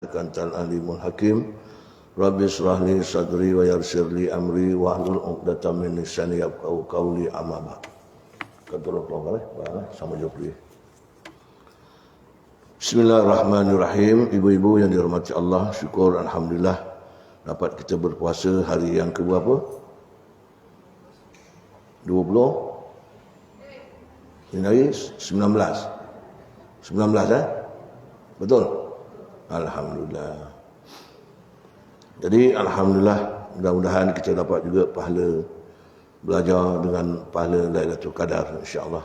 Antal alimul hakim. Rabbi shrah li sadri wa yassir li amri wa hlul 'uqdatam min lisani yafqahu qawli amma ba'd. Keturut Allah sama jopli. Bismillahirrahmanirrahim. Ibu-ibu yang dirahmati Allah, syukur alhamdulillah dapat kita berpuasa hari yang ke berapa? 20. Ini hari 19. 19 Betul? Alhamdulillah. Jadi alhamdulillah, mudah-mudahan kita dapat juga pahala belajar dengan pahala Lailatul Qadar insya-Allah.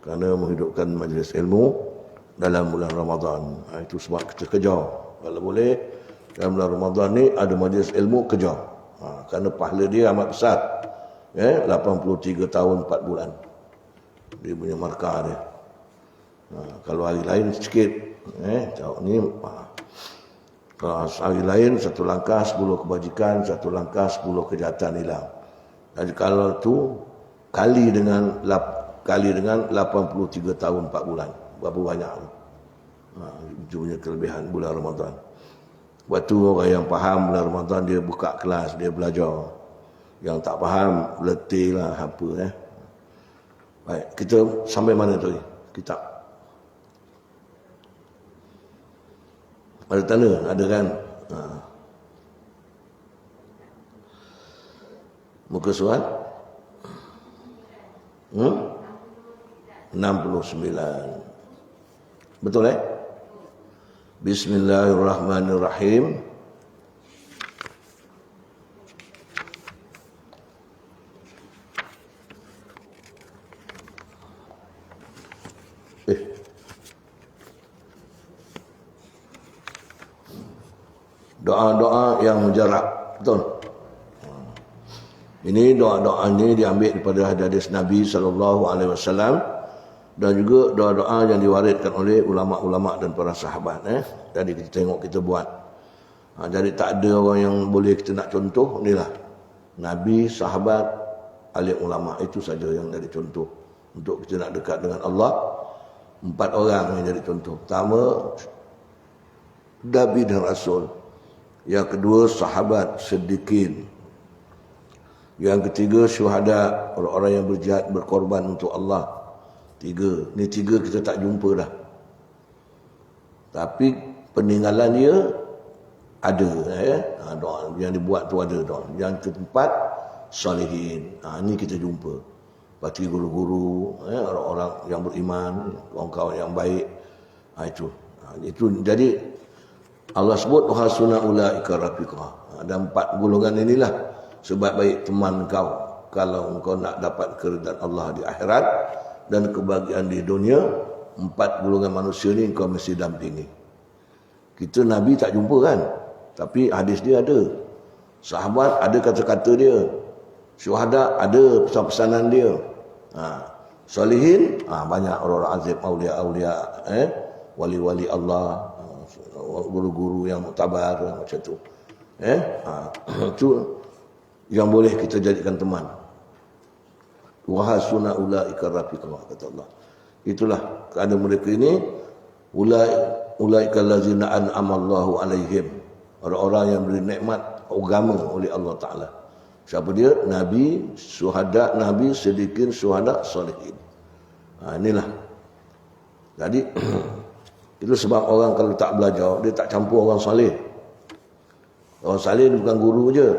Kerana menghidupkan majlis ilmu dalam bulan Ramadan. Itu sebab kita kejar. Kalau boleh dalam bulan Ramadan ni ada majlis ilmu, kejar. Kerana pahala dia amat besar. 83 tahun 4 bulan. Dia punya markah dia. Kalau hari lain sikit, ni kalau hari lain satu langkah 10 kebajikan, satu langkah 10 kejahatan hilang. Jadi kalau tu kali dengan 83 tahun 4 bulan, berapa banyak tu? Itu punya kelebihan bulan Ramadan. Waktu orang yang faham bulan Ramadan dia buka kelas, dia belajar. Yang tak faham letih lah apa Baik, kita sampai mana tu? Kitab. Ada tanda? Ada kan? Muka surat 69. Betul Bismillahirrahmanirrahim. Doa-doa yang mujarab. Betul? Ini doa-doa ini diambil daripada hadis Nabi SAW dan juga doa-doa yang diwariskan oleh ulama-ulama dan para sahabat. Jadi kita tengok, kita buat. Jadi tak ada orang yang boleh kita nak contoh. Inilah Nabi, sahabat, alim ulama. Itu saja yang jadi contoh. Untuk kita nak dekat dengan Allah, 4 orang yang jadi contoh. Pertama, Nabi dan Rasul. Yang kedua, sahabat siddiqin. Yang ketiga, syuhada, orang-orang yang berjihad, berkorban untuk Allah. 3. Ni 3 kita tak jumpa dah. Tapi peninggalan dia ada. Doa yang dibuat tu ada doa. Yang keempat, salihin. Ni kita jumpa. Parti guru-guru, orang-orang yang beriman, kawan-kawan yang baik. Itu jadi Allah sebut hasuna ulaika rafiqa. Ada 4 golongan inilah sebab baik teman kau kalau engkau nak dapat keridhaan Allah di akhirat dan kebahagiaan di dunia. 4 golongan manusia ni engkau mesti dampingi. Kita Nabi tak jumpa kan, tapi hadis dia ada. Sahabat ada kata-kata dia. Syuhada ada pesan-pesanan dia. Salihin banyak orang-orang azim, aulia-aulia, wali-wali Allah, guru-guru yang muktabar macam tu. Itu yang boleh kita jadikan teman. Wa hasuna ulaika rafiqa, kata Allah. Itulah kerana mereka ini ulaika allazina an'ama Allahu alaihim. Orang-orang yang beri nikmat agama oleh Allah Taala. Siapa dia? Nabi, syuhada, Nabi, siddiqin, syuhada, salihin. Inilah. Jadi itu sebab orang kalau tak belajar, dia tak campur orang salih. Orang salih bukan guru je.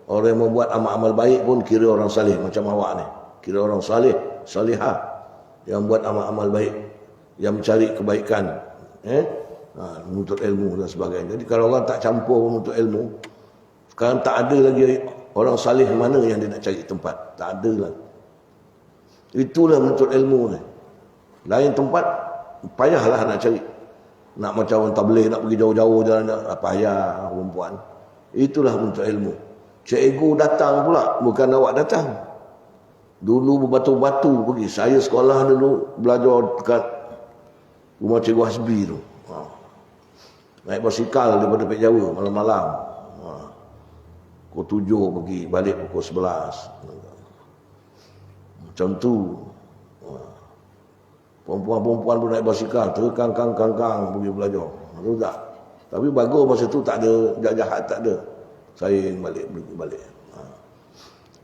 Orang yang membuat amal-amal baik pun kira orang salih. Macam awak ni. Kira orang salih, salihah. Yang buat amal-amal baik. Yang mencari kebaikan. Menuntut ilmu dan sebagainya. Jadi kalau orang tak campur menuntut ilmu, sekarang tak ada lagi orang salih mana yang dia nak cari tempat. Tak ada lah. Itulah menuntut ilmu ni. Lain tempat, payahlah nak cari. Nak macam orang tabligh nak pergi jauh-jauh jalan, payah perempuan. Itulah untuk ilmu. Cikgu datang pula, bukan awak datang. Dulu berbatu-batu pergi. Saya sekolah dulu belajar dekat rumah Cikgu Hasbi tu. Naik basikal daripada Pek Jawa malam-malam. Pukul 7 pergi, balik pukul 11. Macam tu. Perempuan-perempuan pun naik basikal, terkangkang-kangkang pergi belajar. Betul tak? Tapi bagus masa tu tak ada jahat tak ada. Saya balik.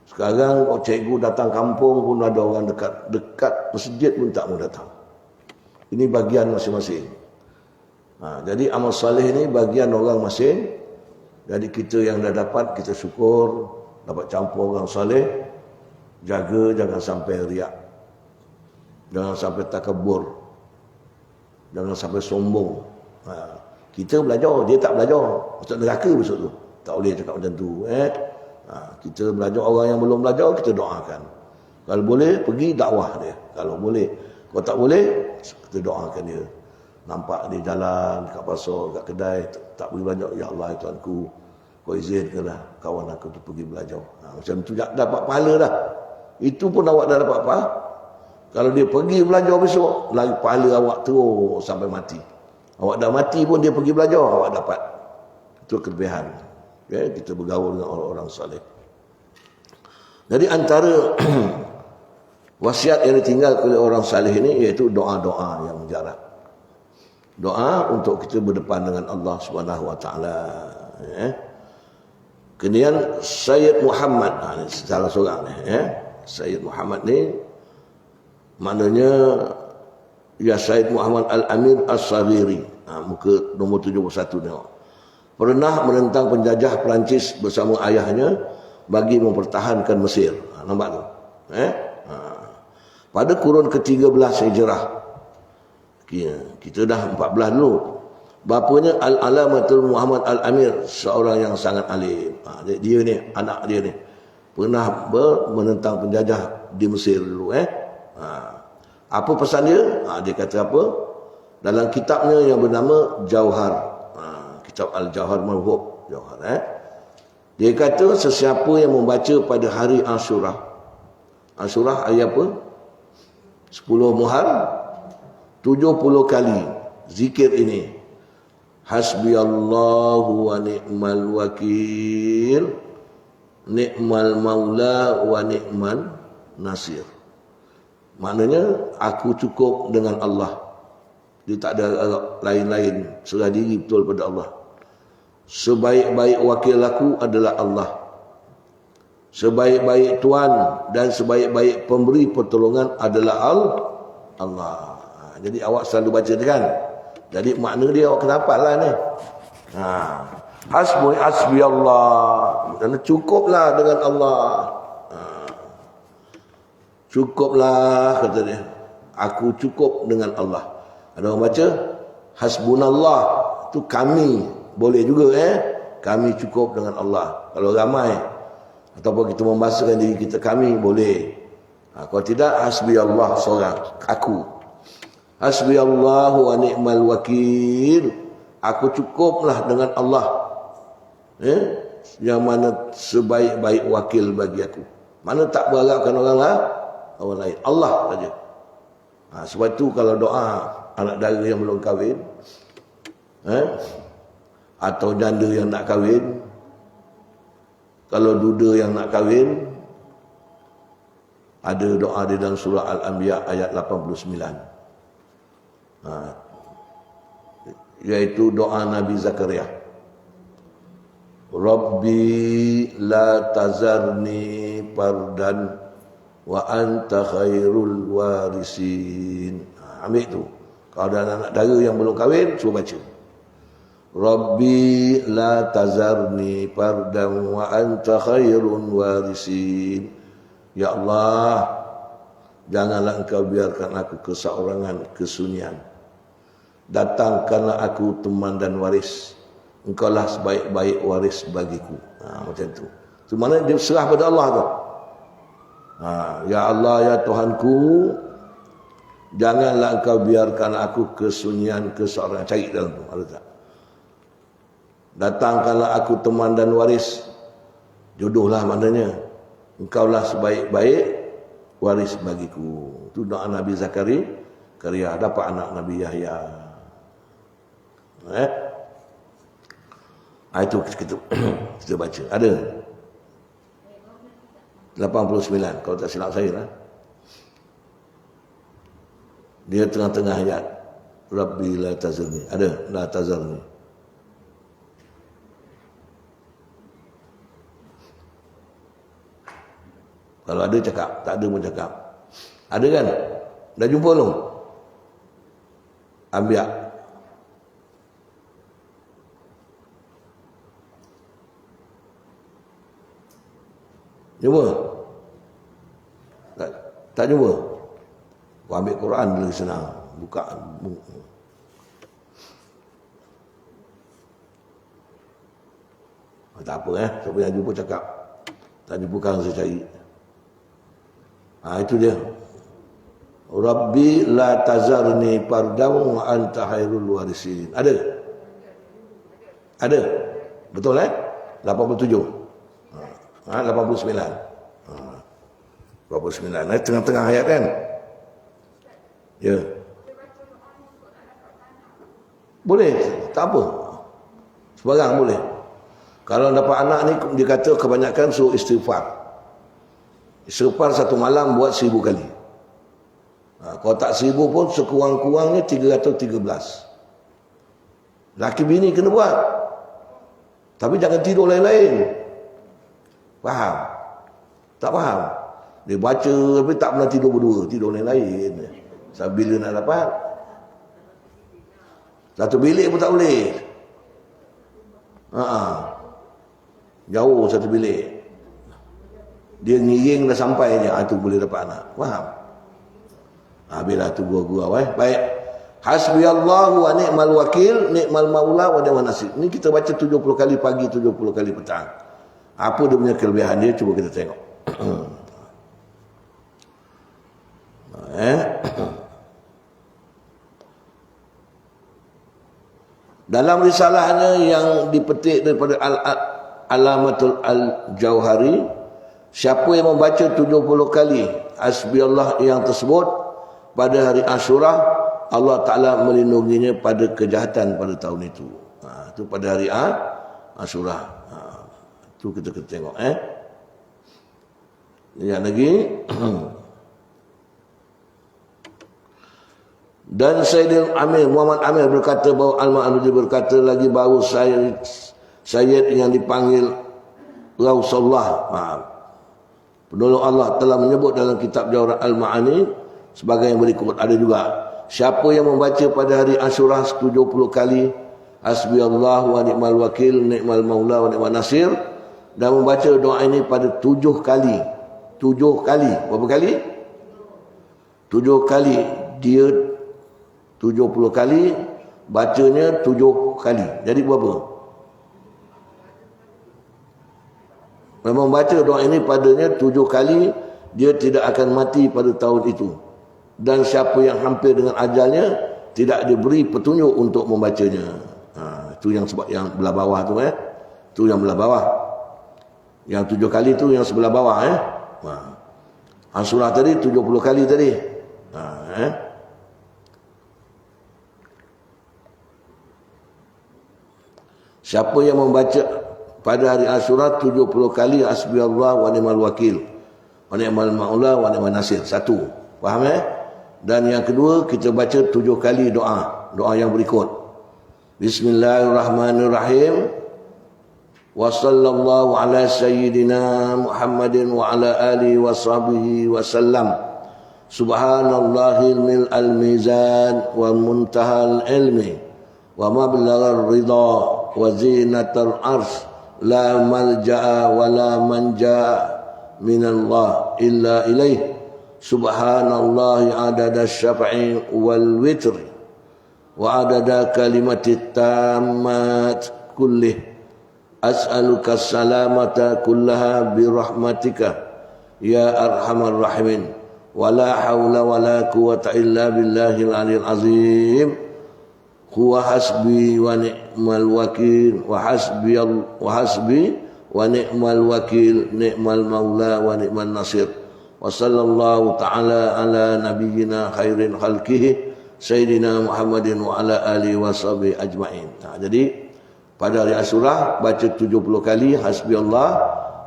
Sekarang cikgu datang kampung pun ada orang dekat masjid pun tak mau datang. Ini bagian masing-masing. Jadi amal soleh ni bagian orang masing. Jadi kita yang dah dapat, kita syukur dapat campur orang soleh. Jaga jangan sampai riak. Jangan sampai takabur. Jangan sampai sombong. Kita belajar, dia tak belajar. Masuk neraka besok tu. Tak boleh cakap macam tu. Kita belajar, orang yang belum belajar kita doakan. Kalau boleh pergi dakwah dia. Kalau boleh. Kalau tak boleh kita doakan dia. Nampak dia jalan dekat pasar, dekat kedai, tak boleh belajar. Ya Allah Tuanku, kau izinkanlah kawan aku tu pergi belajar. Macam tu dapat pahala dah. Itu pun awak dah dapat apa? Kalau dia pergi belajar besok, lagi pahala awak terus sampai mati. Awak dah mati pun dia pergi belajar, awak dapat. Itu kelebihan. Kita bergaul dengan orang-orang saleh. Jadi antara wasiat yang ditinggalkan oleh orang saleh ini iaitu doa-doa yang mujarab. Doa untuk kita berdepan dengan Allah Subhanahu Wa Taala. Kemudian Sayyid Muhammad, ini salah seorang ni. Sayyid Muhammad ni maknanya ya Sayyid Muhammad Al-Amir As-Sariri. Muka nombor 71 tengok. Pernah menentang penjajah Perancis bersama ayahnya bagi mempertahankan Mesir. Nampak tu? Pada kurun ke-13 Hijrah. Kita dah 14 dulu. Bapanya Al-Alamatul Muhammad Al-Amir, seorang yang sangat alim. Dia ni, anak dia ni. Pernah menentang penjajah di Mesir dulu. Apa pesan dia? Dia kata apa? Dalam kitabnya yang bernama Jauhar. Kitab Al-Jauhar Mawhub. Dia kata sesiapa yang membaca pada hari Ashura. Ashura hari apa? 10 Muharram 70 kali zikir ini. Hasbiyallahu wa ni'mal wakil, ni'mal maula wa ni'man nasir. Maknanya aku cukup dengan Allah. Dia tak ada lain-lain. Serah diri betul pada Allah. Sebaik-baik wakil aku adalah Allah. Sebaik-baik tuan dan sebaik-baik pemberi pertolongan adalah Allah. Jadi awak selalu baca kan? Jadi makna dia awak kena hafal lah ni. Hasbi Allah. Dan cukuplah dengan Allah. Cukuplah kata dia. Aku cukup dengan Allah. Ada orang baca hasbunallah, tu kami boleh juga kami cukup dengan Allah. Kalau ramai ataupun kita membahasakan diri kita kami boleh. Kalau tidak hasbi Allah seorang, aku. Hasbi Allah wa ni'mal wakil. Aku cukuplah dengan Allah. Yang mana sebaik-baik wakil bagi aku. Mana tak berharapkan orang lain. Allah saja. Sebab itu kalau doa anak dara yang belum kahwin, atau janda yang nak kahwin, kalau duda yang nak kahwin, ada doa di dalam surah Al-Anbiya ayat 89. Iaitu doa Nabi Zakaria. Rabbi la tazarni fardan wa anta khairul warisin. Ambil tu. Kalau ada anak dara yang belum kahwin, cuba baca. Rabbi la tazarni fardan wa anta khairun warisin. Ya Allah, janganlah engkau biarkan aku keseorangan, kesunyian. Datangkanlah aku teman dan waris. Engkaulah sebaik-baik waris bagiku. Macam tu. Itu mana dia serah pada Allah tu. Ya Allah, ya Tuhanku, janganlah engkau biarkan aku kesunyian, keseorangan. Cari dalam tu, ada tak? Datangkanlah aku teman dan waris. Jodohlah maknanya. Engkaulah sebaik-baik waris bagiku. Itu doa Nabi Zakaria. Dapat anak Nabi Yahya. Itu kita baca. Ada 89 kalau tak silap saya lah. Dia tengah-tengah ayat. Rabbi la tazarni. Ada la tazarni. Kalau ada cakap, tak ada pun cakap. Ada kan? Dah jumpa belum? Ambil. Jumpa? Tak jumpa? Kau ambil Quran dulu senang. Buka. Tak apa siapa yang jumpa cakap. Tak jumpa kan saya cari. Itu dia. Rabbi la tazarni fardan wa anta khairul warisin. Ada? Ada? Betul 87. 89. 89. Tengah-tengah ayat kan? Ya. Boleh, tak apa. Sebarang boleh. Kalau dapat anak ni, dia kata kebanyakan suruh istighfar. Istighfar satu malam buat 1000 kali. Kalau tak 1000 pun sekurang-kurangnya 313. Laki bini kena buat. Tapi jangan tidur lain-lain. Faham? Tak faham? Dia baca tapi tak pernah tidur berdua. Tidur lain-lain. Bila nak dapat? Satu bilik pun tak boleh. Jauh satu bilik. Dia ngiring dah sampai je. Itu boleh dapat anak. Faham? Bila tu gua-gua. Baik. Hasbiyallahu wa ni'mal wakil, ni'mal maula wa ni'mal nasir. Ni kita baca 70 kali pagi, 70 kali petang. Apa dia punya kelebihan dia? Cuba kita tengok. Dalam risalahnya yang dipetik daripada Alamatul Al-Jauhari, siapa yang membaca 70 kali Hasbiyallah yang tersebut pada hari Ashura, Allah Ta'ala melindunginya pada kejahatan pada tahun itu. Itu pada hari Ashura. Itu kita tengok. Lihat lagi. Dan Sayyidina Amir, Muhammad Amir berkata bahawa Al-Ma'arudi berkata lagi bahawa Sayyid yang dipanggil Rasulullah, penolong Allah, telah menyebut dalam kitab Jawahir Al-Ma'ani sebagai yang berikut. Ada juga, siapa yang membaca pada hari Ashura 70 kali Hasbiyallah wa ni'mal wakil, ni'mal maula wa ni'mal nasir, dan membaca doa ini pada 7 kali. 7 kali. Berapa kali? 7 kali. Dia 70 kali, bacanya 7 kali. Jadi berapa? Memang baca doa ini padanya 7 kali, dia tidak akan mati pada tahun itu. Dan siapa yang hampir dengan ajalnya, tidak diberi petunjuk untuk membacanya. Itu yang sebab yang belah bawah tu. Itu yang belah bawah. Yang 7 kali tu yang sebelah bawah. Surah tadi 70 kali tadi. Siapa yang membaca pada hari Ashura 70 kali Hasbiyallah wa ni'mal wakil, wa ni'mal maula wa ni'mal nasir. Satu. Faham Dan yang kedua, kita baca 7 kali doa. Doa yang berikut. Bismillahirrahmanirrahim. Wa sallallahu ala sayyidina Muhammadin wa ala alihi wa sahbihi wa sallam. Subhanallahil mil'al mizan wa muntahal ilmi wa mablaghar ridha wa zinatal arsh, la malja'a wa la manja'a minallah illa ilaih. Subhanallahi adada syaf'i wal witri wa adada kalimatit tammat kullih. As'aluka salamata kullaha birahmatika ya arhamar rahimin. Wa la hawla wa la quwata illa billahil aliyil azim. Huwa hasbi wa ni'mal wakil wa hasbi wa ni'mal wakil, ni'mal maula wa ni'mal nasir. Wa sallallahu ta'ala ala nabiyyina khairin khalqihi sayyidina Muhammadin wa ala alihi wa sahbihi ajma'in. Jadi pada hari Ashura baca 70 kali hasbiyallah,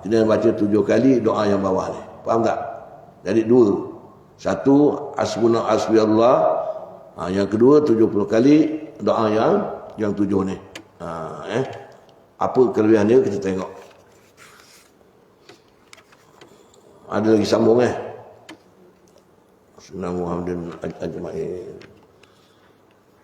kemudian baca 7 kali doa yang bawah ni. Faham tak? Jadi dua. Satu hasbiyallah, yang kedua 70 kali doa yang 7 ni. Apa kelebihan dia kita tengok. Ada lagi sambung Sunnah Muhammadin ajma'in.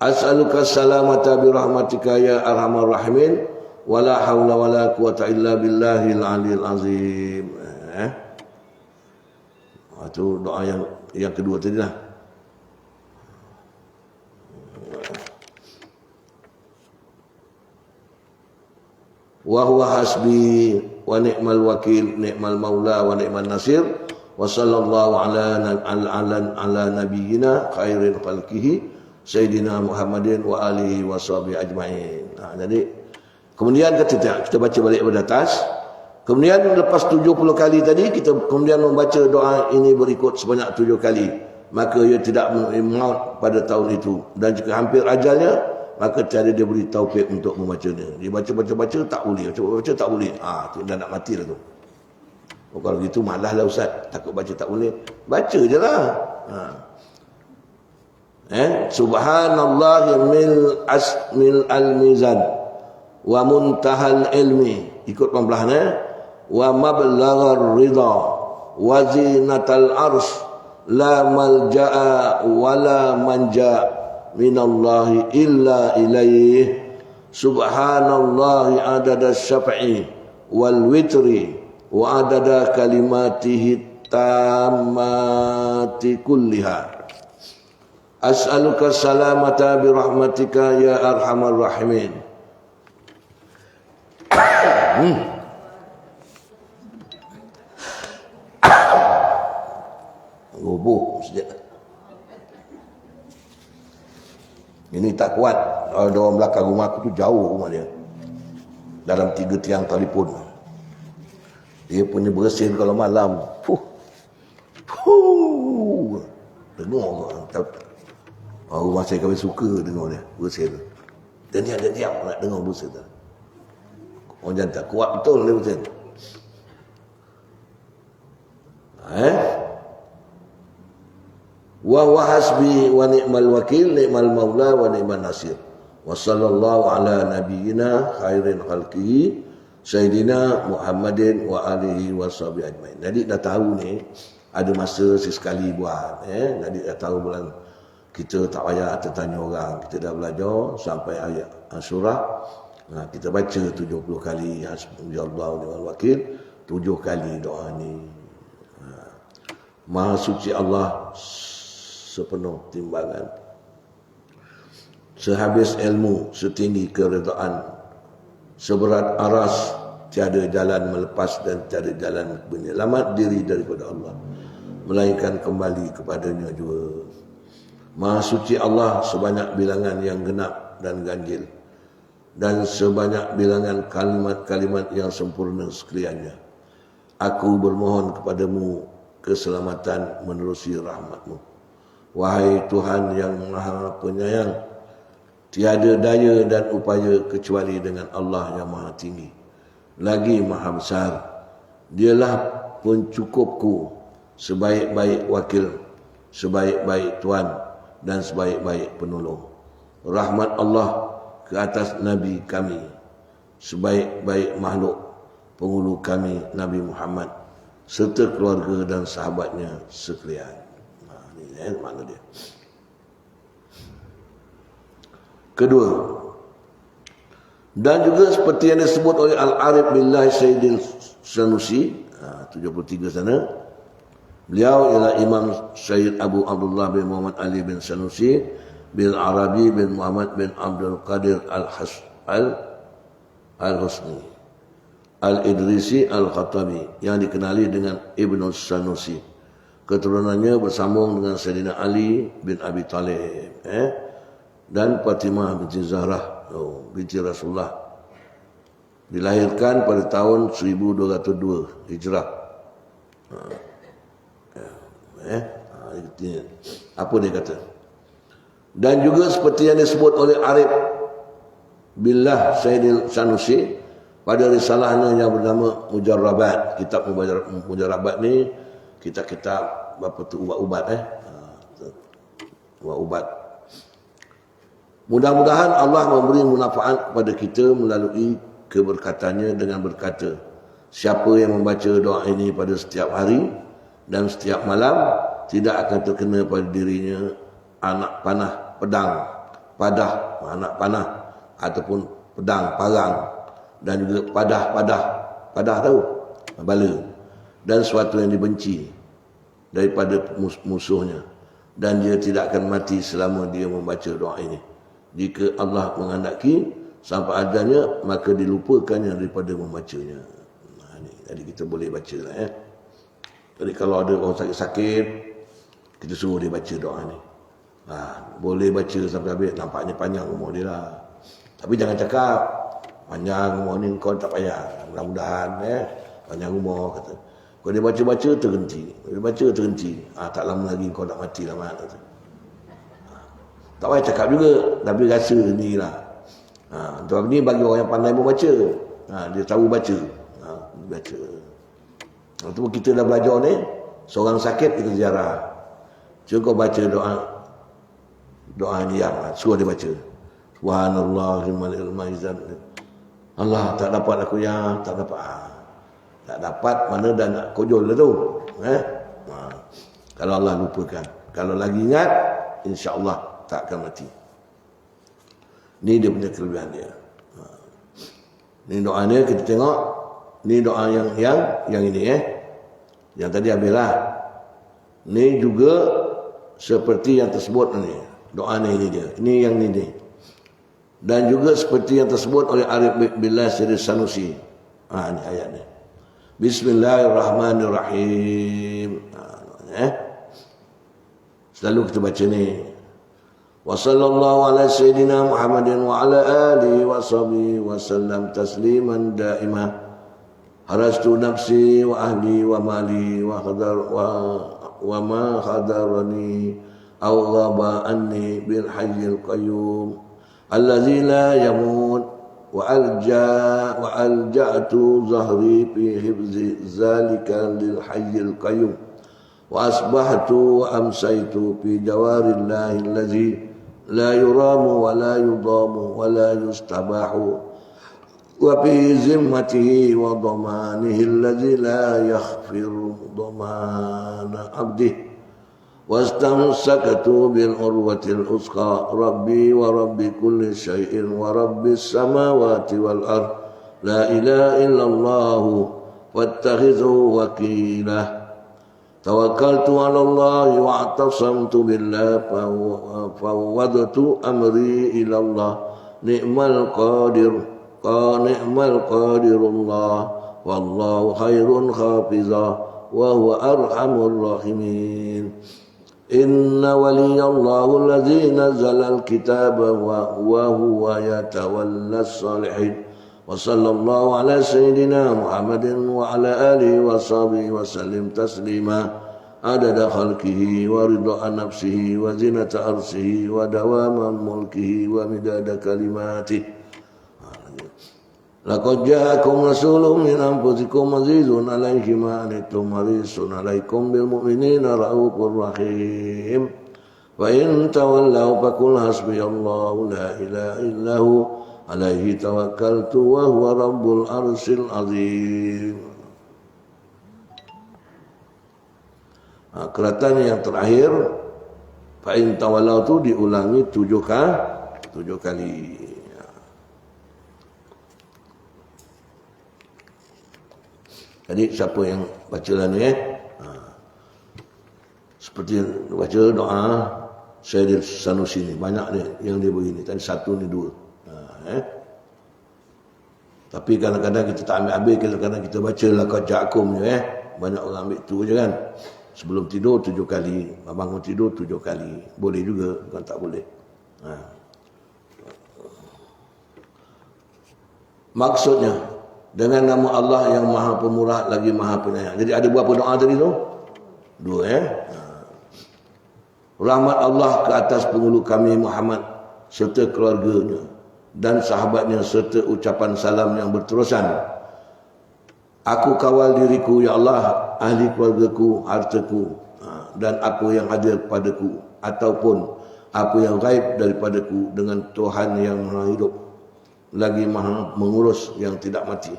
As'aluka salamata bi rahmatika ya arhamar rahimin wala haula wala quwata illa billahil aliyil azim. Itu doa yang kedua tadi lah. Wa huwa hasbi wa ni'mal wakil ni'mal maula wa ni'man nasir wa sallallahu ala nabiyyina khairil khalqihi sayyidina Muhammadin wa alihi wa sahbihi ajma'in. Jadi kemudian kita baca balik pada atas. Kemudian lepas 70 kali tadi kita kemudian membaca doa ini berikut sebanyak 7 kali. Maka ia tidak maut pada tahun itu dan jika hampir ajalnya maka tiada dia beri taufik untuk membacanya. Dia baca tak boleh, baca tak boleh. Tu dah nak mati dah tu. Kalau gitu malaslah ustaz, takut baca tak boleh. Baca je lah. Subhanallah mil al-mizan wa muntahal ilmi. Ikut pembelahan wa mablaghar ridha wa zinatal arsh la malja'a wa la manja' minallahi illa ilaih. Subhanallahi adada syaf'i wal witri wa adada kalimatihi tammati kulliha. As'aluka salamata bi rahmatika ya arhamar rahimin. Gobo sejak. Ini tak kuat. Ada orang belakang rumah aku tu jauh rumah dia. Dalam 3 tiang telefon. Dia punya bersin kalau malam. Dengar. Rumah saya kami suka dengar dia bersin. Dan dia diam nak dengar bersin tu. Orang jangan tak kuat betul dia bersin. Wa huwa hasbi wa ni'mal wakil ni'mal maula wa ni'man nasir wa sallallahu ala nabiyyina khairin khalqihi sayyidina Muhammadin wa alihi wa sahbihi ajmain. Jadi dah tahu ni ada masa sesekali buat jadi dah tahu bulan kita tak payah tertanya orang, kita dah belajar sampai ayat surah. Kita baca 70 kali hasbunallahu wa ni'mal wakil, 7 kali doa ni. Maha suci Allah sepenuh timbangan, sehabis ilmu, setinggi keredaan, seberat aras, tiada jalan melepas dan tiada jalan menyelamat diri daripada Allah, melainkan kembali kepadanya jua. Maha suci Allah sebanyak bilangan yang genap dan ganjil, dan sebanyak bilangan kalimat-kalimat yang sempurna sekaliannya. Aku bermohon kepadamu keselamatan menerusi rahmatmu. Wahai Tuhan yang Maha Penyayang, tiada daya dan upaya kecuali dengan Allah yang Maha Tinggi, lagi Maha Besar. Dialah pencukupku, sebaik-baik wakil, sebaik-baik Tuhan dan sebaik-baik penolong. Rahmat Allah ke atas Nabi kami, sebaik-baik makhluk, penghulu kami Nabi Muhammad, serta keluarga dan sahabatnya sekalian. Makna dia. Kedua, dan juga seperti yang disebut oleh Al-Arif Billahi Sayyidil Sanusi, 73 sana, beliau ialah Imam Syed Abu Abdullah bin Muhammad Ali bin Sanusi bin Arabi bin Muhammad bin Abdul Qadir Al-Husni Al-Idrisi Al-Khattabi, yang dikenali dengan Ibnu Sanusi. Keturunannya bersambung dengan Sayyidina Ali bin Abi Talib dan Fatimah binti Zahrah binti Rasulullah. Dilahirkan pada tahun 1202 Hijrah. Apa dia kata? Dan juga seperti yang disebut oleh Arif Billah Sayyidil Sanusi pada risalahnya yang bernama Mujarrabat. Kitab Mujarrabat ni kitab apa tu ubat-ubat ubat. Mudah-mudahan Allah memberi manfaat kepada kita melalui keberkatannya dengan berkata, siapa yang membaca doa ini pada setiap hari dan setiap malam tidak akan terkena pada dirinya anak panah pedang, padah, anak panah ataupun pedang, parang, dan juga padah tahu, bala, dan sesuatu yang dibenci daripada musuhnya, dan dia tidak akan mati selama dia membaca doa ini. Jika Allah menghendaki sampai adanya, maka dilupakannya daripada membacanya. Ini jadi kita boleh baca lah ya. Jadi kalau ada orang sakit-sakit, kita suruh dia baca doa ni. Boleh baca sampai habis, nampaknya panjang umur dia lah. Tapi jangan cakap panjang umur ni kau tak payah. Mudah-mudahan panjang umur kata. Kalau dia baca-baca terhenti. Dia baca terhenti. Tak lama lagi kau nak mati lah mat. Tak payah cakap juga, tapi rasa ni lah. Sebab ni bagi orang yang pandai membaca. Dia tahu baca. Baca. Waktu kita dah belajar ni, seorang sakit kita ziarah. Cuba kau baca doa ni yang suruh dia baca. Subhanallahil maizan. Allah tak dapat aku ya, tak dapat. Tak dapat mana dah nak kojol lah tu. Kalau Allah lupakan. Kalau lagi ingat, insya-Allah tak akan mati. Ni dia punya kelebihan dia. Ni doa ni kita tengok. Ni doa yang ini Yang tadi habislah. Ni juga seperti yang tersebut ni. Doa ni dia. Ini yang ni. Dan juga seperti yang tersebut oleh Arif Billah Siri Sanusi. Ni ayat ni. Bismillahirrahmanirrahim. Selalu kita baca ni. Wa sallallahu ala sayyidina Muhammadin wa ala alihi wa sahbihi wa sallam tasliman daimah. Harastu nafsi wa ahli wa mali wa ma hadarani aw ghaba anni bil hayyil qayyum allazi la yamut wa alja'tu zahri fi hifzi zalika lil hayyil qayyum wa asbahtu wa amsaytu fi jawarillahi allazi la yuramu wa la yudamu wa la yustabahu wa fi zimmatihi wa dhamanihi alladhi la yakhfiru dhamana abdihi wastamsakatu bil urwatil usqa rabbi wa rabbi kulli syai'in wa rabbis samawati wal ard la ilaha illallah wattakhidhu wakila tawakkaltu ala Allah wa atasamtu billah fawwadtu amri ila Allah ni'mal qadirullah wallahu khairun hafiza wa huwa arhamur rahimin. Inna waliyallahu alladzi nazzala al-kitaba wa huwa yatawallas salihin. Wa sallallahu ala sayyidina Muhammadin wa ala alihi wa sahbihi wa sallim taslima adada khalqihi wa ridha nafsihi wa zinata arsihi wa dawama mulkihi wa midada kalimatihi. Laqad ja'akum rasulun min anfusikum azizun 'alaihi ma anittum harisun 'alaikum bil mu'minina raufur rahim. Wa in tawallaw faqul hasbiyallahu la ilaha illahu 'alaihi tawakkaltu wa huwa rabbul arsyil azim. Keratan yang terakhir fa in tawallaw tu diulangi 7 kali. Jadi siapa yang baca lah ni seperti baca doa Syed Sanusi ni, banyak ni yang dia beri ni. Tadi 1 ni 2. Tapi kadang-kadang kita tak ambil habis, kadang-kadang kita baca laqad ja'akum je banyak orang ambil tu je kan. Sebelum tidur 7 kali, bangun tidur 7 kali. Boleh juga, bukan tak boleh. Maksudnya dengan nama Allah yang Maha Pemurah lagi Maha Penyayang. Jadi ada berapa doa tadi tu? 2 Rahmat Allah ke atas penghulu kami Muhammad serta keluarganya dan sahabatnya serta ucapan salam yang berterusan. Aku kawal diriku ya Allah, ahli keluargaku, hartaku dan apa yang ada padaku ataupun apa yang gaib daripadaku dengan Tuhan yang Maha Hidup lagi Maha Mengurus yang tidak mati.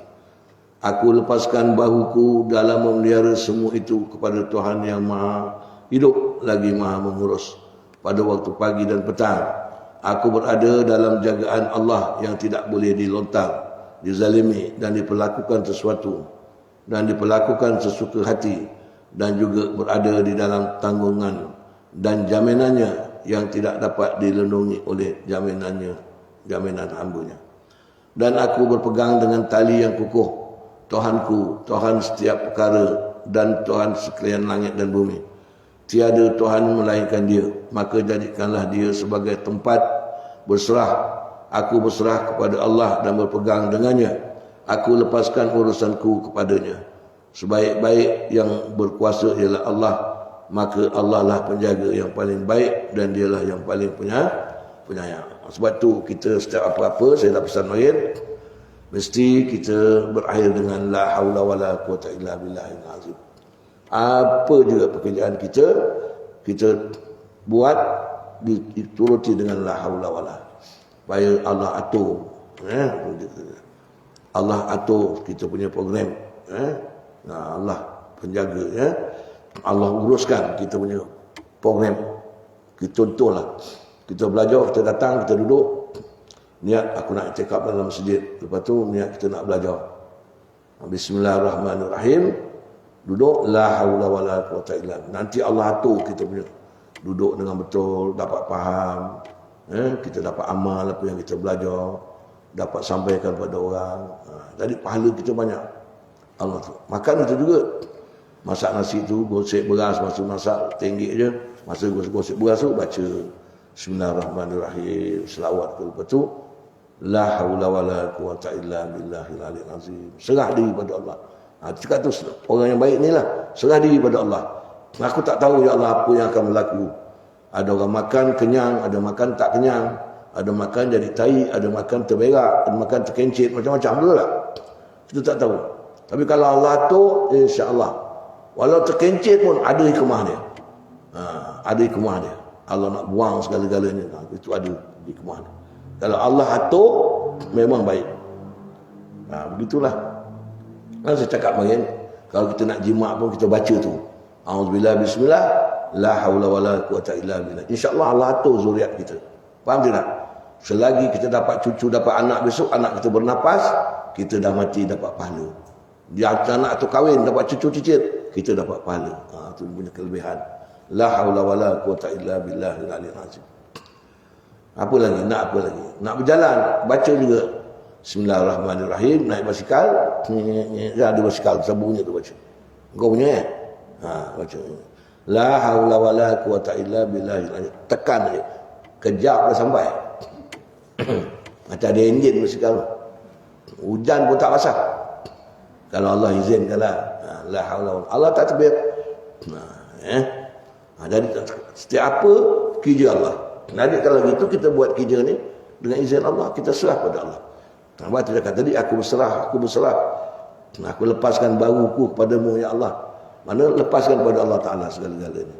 Aku lepaskan bahuku dalam memelihara semua itu kepada Tuhan yang maha hidup lagi maha mengurus. Pada waktu pagi dan petang, aku berada dalam jagaan Allah yang tidak boleh dilontang, dizalimi dan diperlakukan sesuka hati, dan juga berada di dalam tanggungan dan jaminannya yang tidak dapat dilindungi oleh jaminan hambanya. Dan aku berpegang dengan tali yang kukuh, Tuhanku, Tuhan setiap perkara dan Tuhan sekalian langit dan bumi. Tiada Tuhan melainkan Dia, maka jadikanlah Dia sebagai tempat berserah. Aku berserah kepada Allah dan berpegang dengannya. Aku lepaskan urusanku kepadanya. Sebaik-baik yang berkuasa ialah Allah, maka Allah lah penjaga yang paling baik dan Dialah yang paling penyayang. Sebab tu kita setiap apa-apa, saya dah pesan main, mesti kita berakhir dengan la haula wala quwata illa billahil azim. Apa juga pekerjaan kita buat dituruti dengan la haula wala. Supaya Allah atur, Allah atur kita punya program, nah, Allah penjaga, Allah uruskan kita punya program. Kita contohlah, kita belajar, kita datang, kita duduk, niat aku nak cakap dalam masjid, lepas tu niat kita nak belajar. Bismillahirrahmanirrahim, duduk, la haula wala quwata illa billah. Nanti Allah atur kita punya duduk dengan betul, dapat faham, kita dapat amal apa yang kita belajar, dapat sampaikan pada orang. Jadi pahala kita banyak. Allah tu makan itu juga, masak nasi tu, gosek beras, masa masak tinggi je, masa gosek beras tu baca Bismillahirrahmanirrahim, selawat ke, lepas tu la haula wala quwata illa billahil aliyil azim. Serah diri pada Allah. Cakap tu orang yang baik ni lah, serah diri pada Allah. Aku tak tahu ya Allah apa yang akan berlaku. Ada orang makan kenyang, ada makan tak kenyang, ada makan jadi tai, ada makan terberak, ada makan terkencit, macam-macam, betul tak? Kita tak tahu. Tapi kalau Allah tu, insya-Allah, walau terkencit pun ada hikmah dia. Ada hikmah dia. Allah nak buang segala-galanya, itu ada hikmah dia. Kalau Allah atur, memang baik. Begitulah. Saya cakap main, kalau kita nak jimat pun kita baca tu. Auzubillah, bismillah, la haula wala quwata illa billah. Insya-Allah Allah atur zuriat kita. Faham tak? Selagi kita dapat cucu, dapat anak, besok anak kita bernapas, kita dah mati dapat pahala. Dia anak tu kahwin dapat cucu cicit, kita dapat pahala. Itu punya kelebihan. La haula wala quwata illa billahil aliyil azim. Apa lagi? Nak apa lagi? Nak berjalan, baca juga Bismillahirrahmanirrahim, naik basikal, ada basikal, sabunnya tu baca. Kau punya baca. La haula wala quwata illa billahil azim. Tekan je. Kejap dah sampai. Macam ada enjin basikal. Hujan pun tak basah. Kalau Allah izinkanlah. La haula wala. Allah tak tebir. Jadi setiap apa kerja Allah. Jadi kalau gitu kita buat kerja ni dengan izin Allah, kita serah pada Allah. Nampak tu cakap tadi, aku berserah. Aku lepaskan bahuku kepadamu ya Allah. Mana lepaskan pada Allah Ta'ala segala-galanya.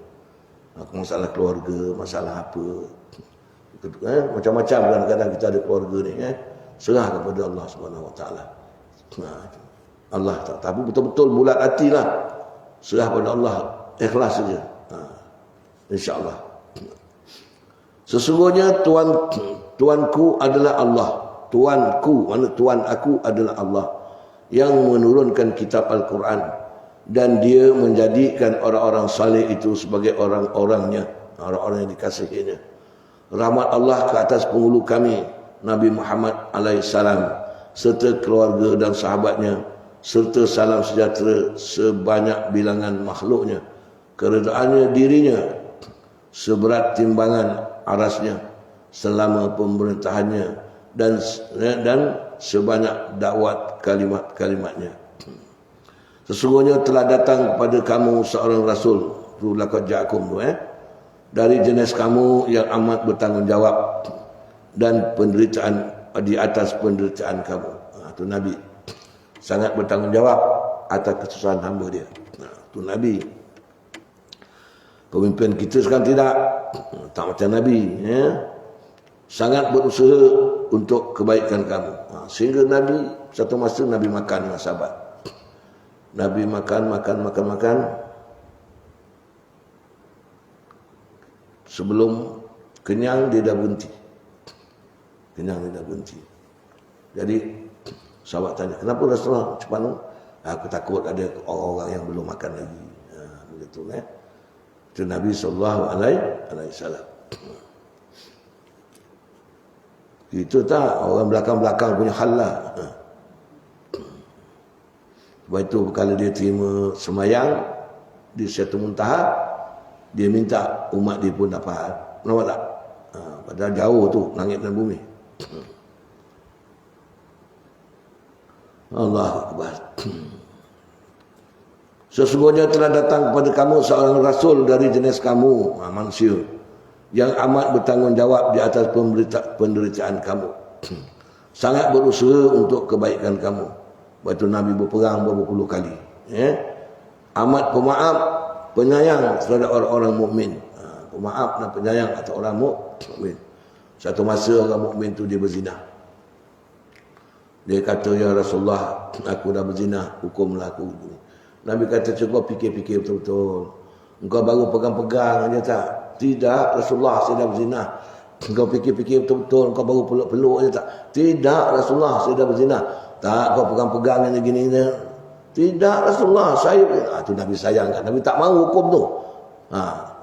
Masalah keluarga, masalah apa. Macam-macam kadang-kadang kita ada keluarga ni. Serah kepada Allah Subhanahu Wa Ta'ala. Allah tak. Tapi betul-betul bulat hatilah. Serah pada Allah. Ikhlas saja. InsyaAllah. Sesungguhnya Tuanku adalah Allah. Tuanku, mana Tuan aku adalah Allah yang menurunkan kitab Al-Quran, dan Dia menjadikan orang-orang saleh itu sebagai orang-orangnya, orang-orang yang dikasihinya. Rahmat Allah ke atas penghulu kami Nabi Muhammad alaihissalam serta keluarga dan sahabatnya, serta salam sejahtera sebanyak bilangan makhluknya. Keredaannya dirinya seberat timbangan arasnya selama pemerintahannya, dan sebanyak dakwat kalimat-kalimatnya. Sesungguhnya telah datang kepada kamu seorang rasul, tu laqad ja'akum tu, dari jenis kamu yang amat bertanggungjawab dan penderitaan di atas penderitaan kamu. Tu Nabi sangat bertanggungjawab atas kesusahan hamba dia. Tu Nabi. Pemimpin kita sekarang tidak macam Nabi, sangat berusaha untuk kebaikan kamu. Sehingga Nabi satu masa Nabi makan dengan sahabat. Nabi makan. Sebelum kenyang dia dah berhenti. Jadi sahabat tanya, kenapa Rasulullah cepat tu? Aku takut ada orang-orang yang belum makan lagi. Begitu Itu Nabi sallallahu alaihi wasallam. Itu tak orang belakang-belakang punya hal lah. Sebab itu kalau dia terima semayang di satu muntaha, dia minta umat dia pun dapat. Nampak tak? Padahal jauh tu langit dan bumi. Allahu Akbar. Sesungguhnya telah datang kepada kamu seorang rasul dari jenis kamu, manusia, yang amat bertanggungjawab di atas penderitaan kamu. Sangat berusaha untuk kebaikan kamu. Sebab itu Nabi berperang berapa puluh kali. Amat pemaaf, penyayang terhadap orang-orang mukmin. Pemaaf dan penyayang atas orang mukmin. Satu masa orang mukmin tu dia berzina. Dia kata, ya Rasulullah, aku dah berzina, hukumlah aku. Nabi kata, cuba fikir-fikir betul-betul. Engkau baru pegang-pegang aja tak? Tidak, Rasulullah, saya dah berzina. Engkau fikir-fikir betul-betul, engkau baru peluk-peluk aja tak? Tidak, Rasulullah, saya dah berzina. Tak, kau pegang-pegang yang gini ni. Tidak, Rasulullah, saya... Itu Nabi sayang kan? Nabi tak mahu hukum tu.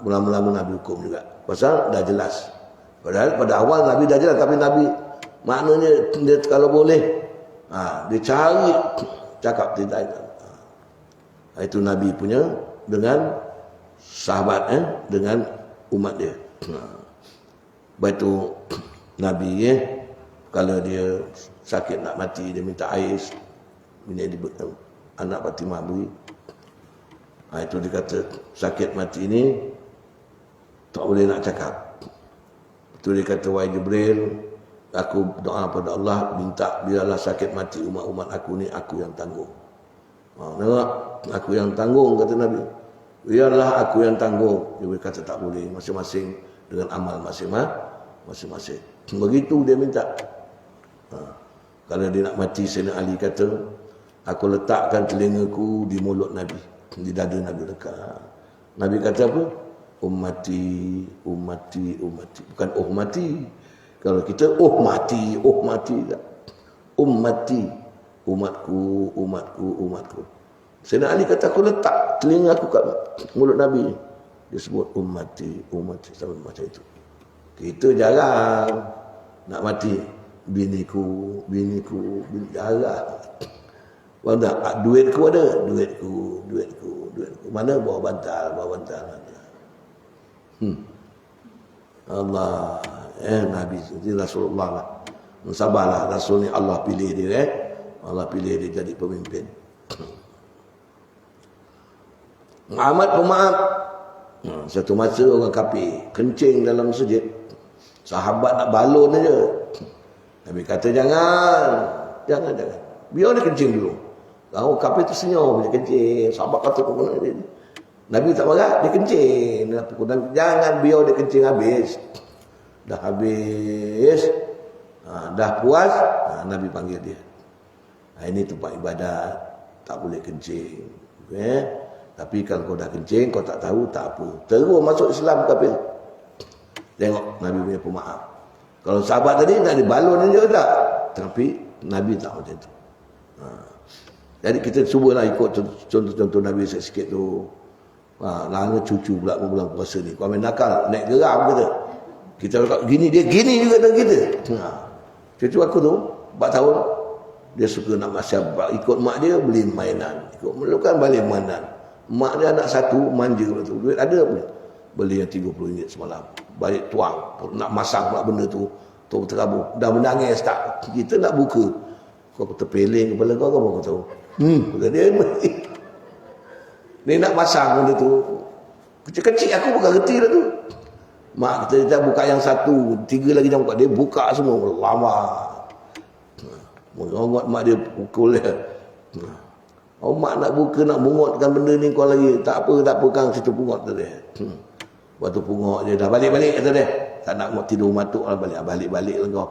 Mula-mula Nabi hukum juga. Pasal dah jelas. Padahal pada awal Nabi dah jelas, tapi Nabi maknanya dia kalau boleh dia cari cakap tidak. Itu Nabi punya dengan sahabat dengan umat dia. Lepas tu Nabi kalau dia sakit nak mati, dia minta air, anak Fatimah beri. Itu dia kata sakit mati ni tak boleh nak cakap. Itu dia kata, wahai Jibril, aku doa pada Allah, minta biarlah sakit mati umat-umat aku ni aku yang tanggung. Nampak? Aku yang tanggung, kata Nabi. Biarlah aku yang tanggung. Jibril kata tak boleh, masing-masing dengan amal masing-masing. Begitu dia minta. Kalau dia nak mati, Sayyidina Ali kata, aku letakkan telingaku di mulut Nabi, di dada Nabi dekat. Nabi kata apa? Ummati. Bukan mati. Kalau kita mati tak. Ummati. Umatku. Sayyidina Ali kata, aku letak telinga aku kat mulut Nabi. Dia sebut ummati. Sama macam itu. Kita jarang nak mati. Biniku. Jarang. Duitku ada. Duitku. Mana bawa bantal. Allah, Nabi jadi Rasulullah lah. Sabarlah, Rasul ni Allah pilih dia, Allah pilih dia jadi pemimpin. Amat pemaaf. Satu masa orang kafir kencing dalam masjid. Sahabat nak balon aja. Nabi kata jangan. Biar dia kencing dulu. Orang kafir tu senyum dia kencing. Sahabat kata kau mana dia. Nabi tak marah, dia kencing. Jangan biar dia kencing habis. Dah habis, dah puas, Nabi panggil dia. Ini tempat ibadat, tak boleh kencing. Tapi kalau kau dah kencing, kau tak tahu, tak apa. Terus masuk Islam kafir. Tengok Nabi punya pemaaf. Kalau sahabat tadi nak dibalon dia tak. Tapi Nabi tak macam tu. Jadi kita cubalah ikut contoh-contoh Nabi sikit tu. Lama cucu pula bulan puasa ni. Kau main nakal, naik geram kata. Kita cakap gini, dia gini juga dengan kita. Cucu aku tu 4 tahun, dia suka nak masyarakat. Ikut mak dia beli mainan. Ikut melukan balik mainan. Mak dia anak satu, manja betul. Duit ada pun. Beli yang RM30 semalam. Balik tuang. Nak masak pula benda tu. Tu terabur. Dah menangis tak? Kita nak buka. Kau terpeling kepala kau apa kau tahu? Kata dia. Ni nak pasang benda tu. Kecil-kecil aku bukan reti lah tu. Mak kita buka yang satu, 3 lagi jangan buka. Dia buka semua. Lama. Mengongot mak dia pukul dia. Mak nak buka, nak mungutkan benda ni kau lagi. Tak apa kang situ pungut tu dia. Waktu pungut dia dah balik-balik kata dia. Tak nak tidur matuk lah balik lah kau.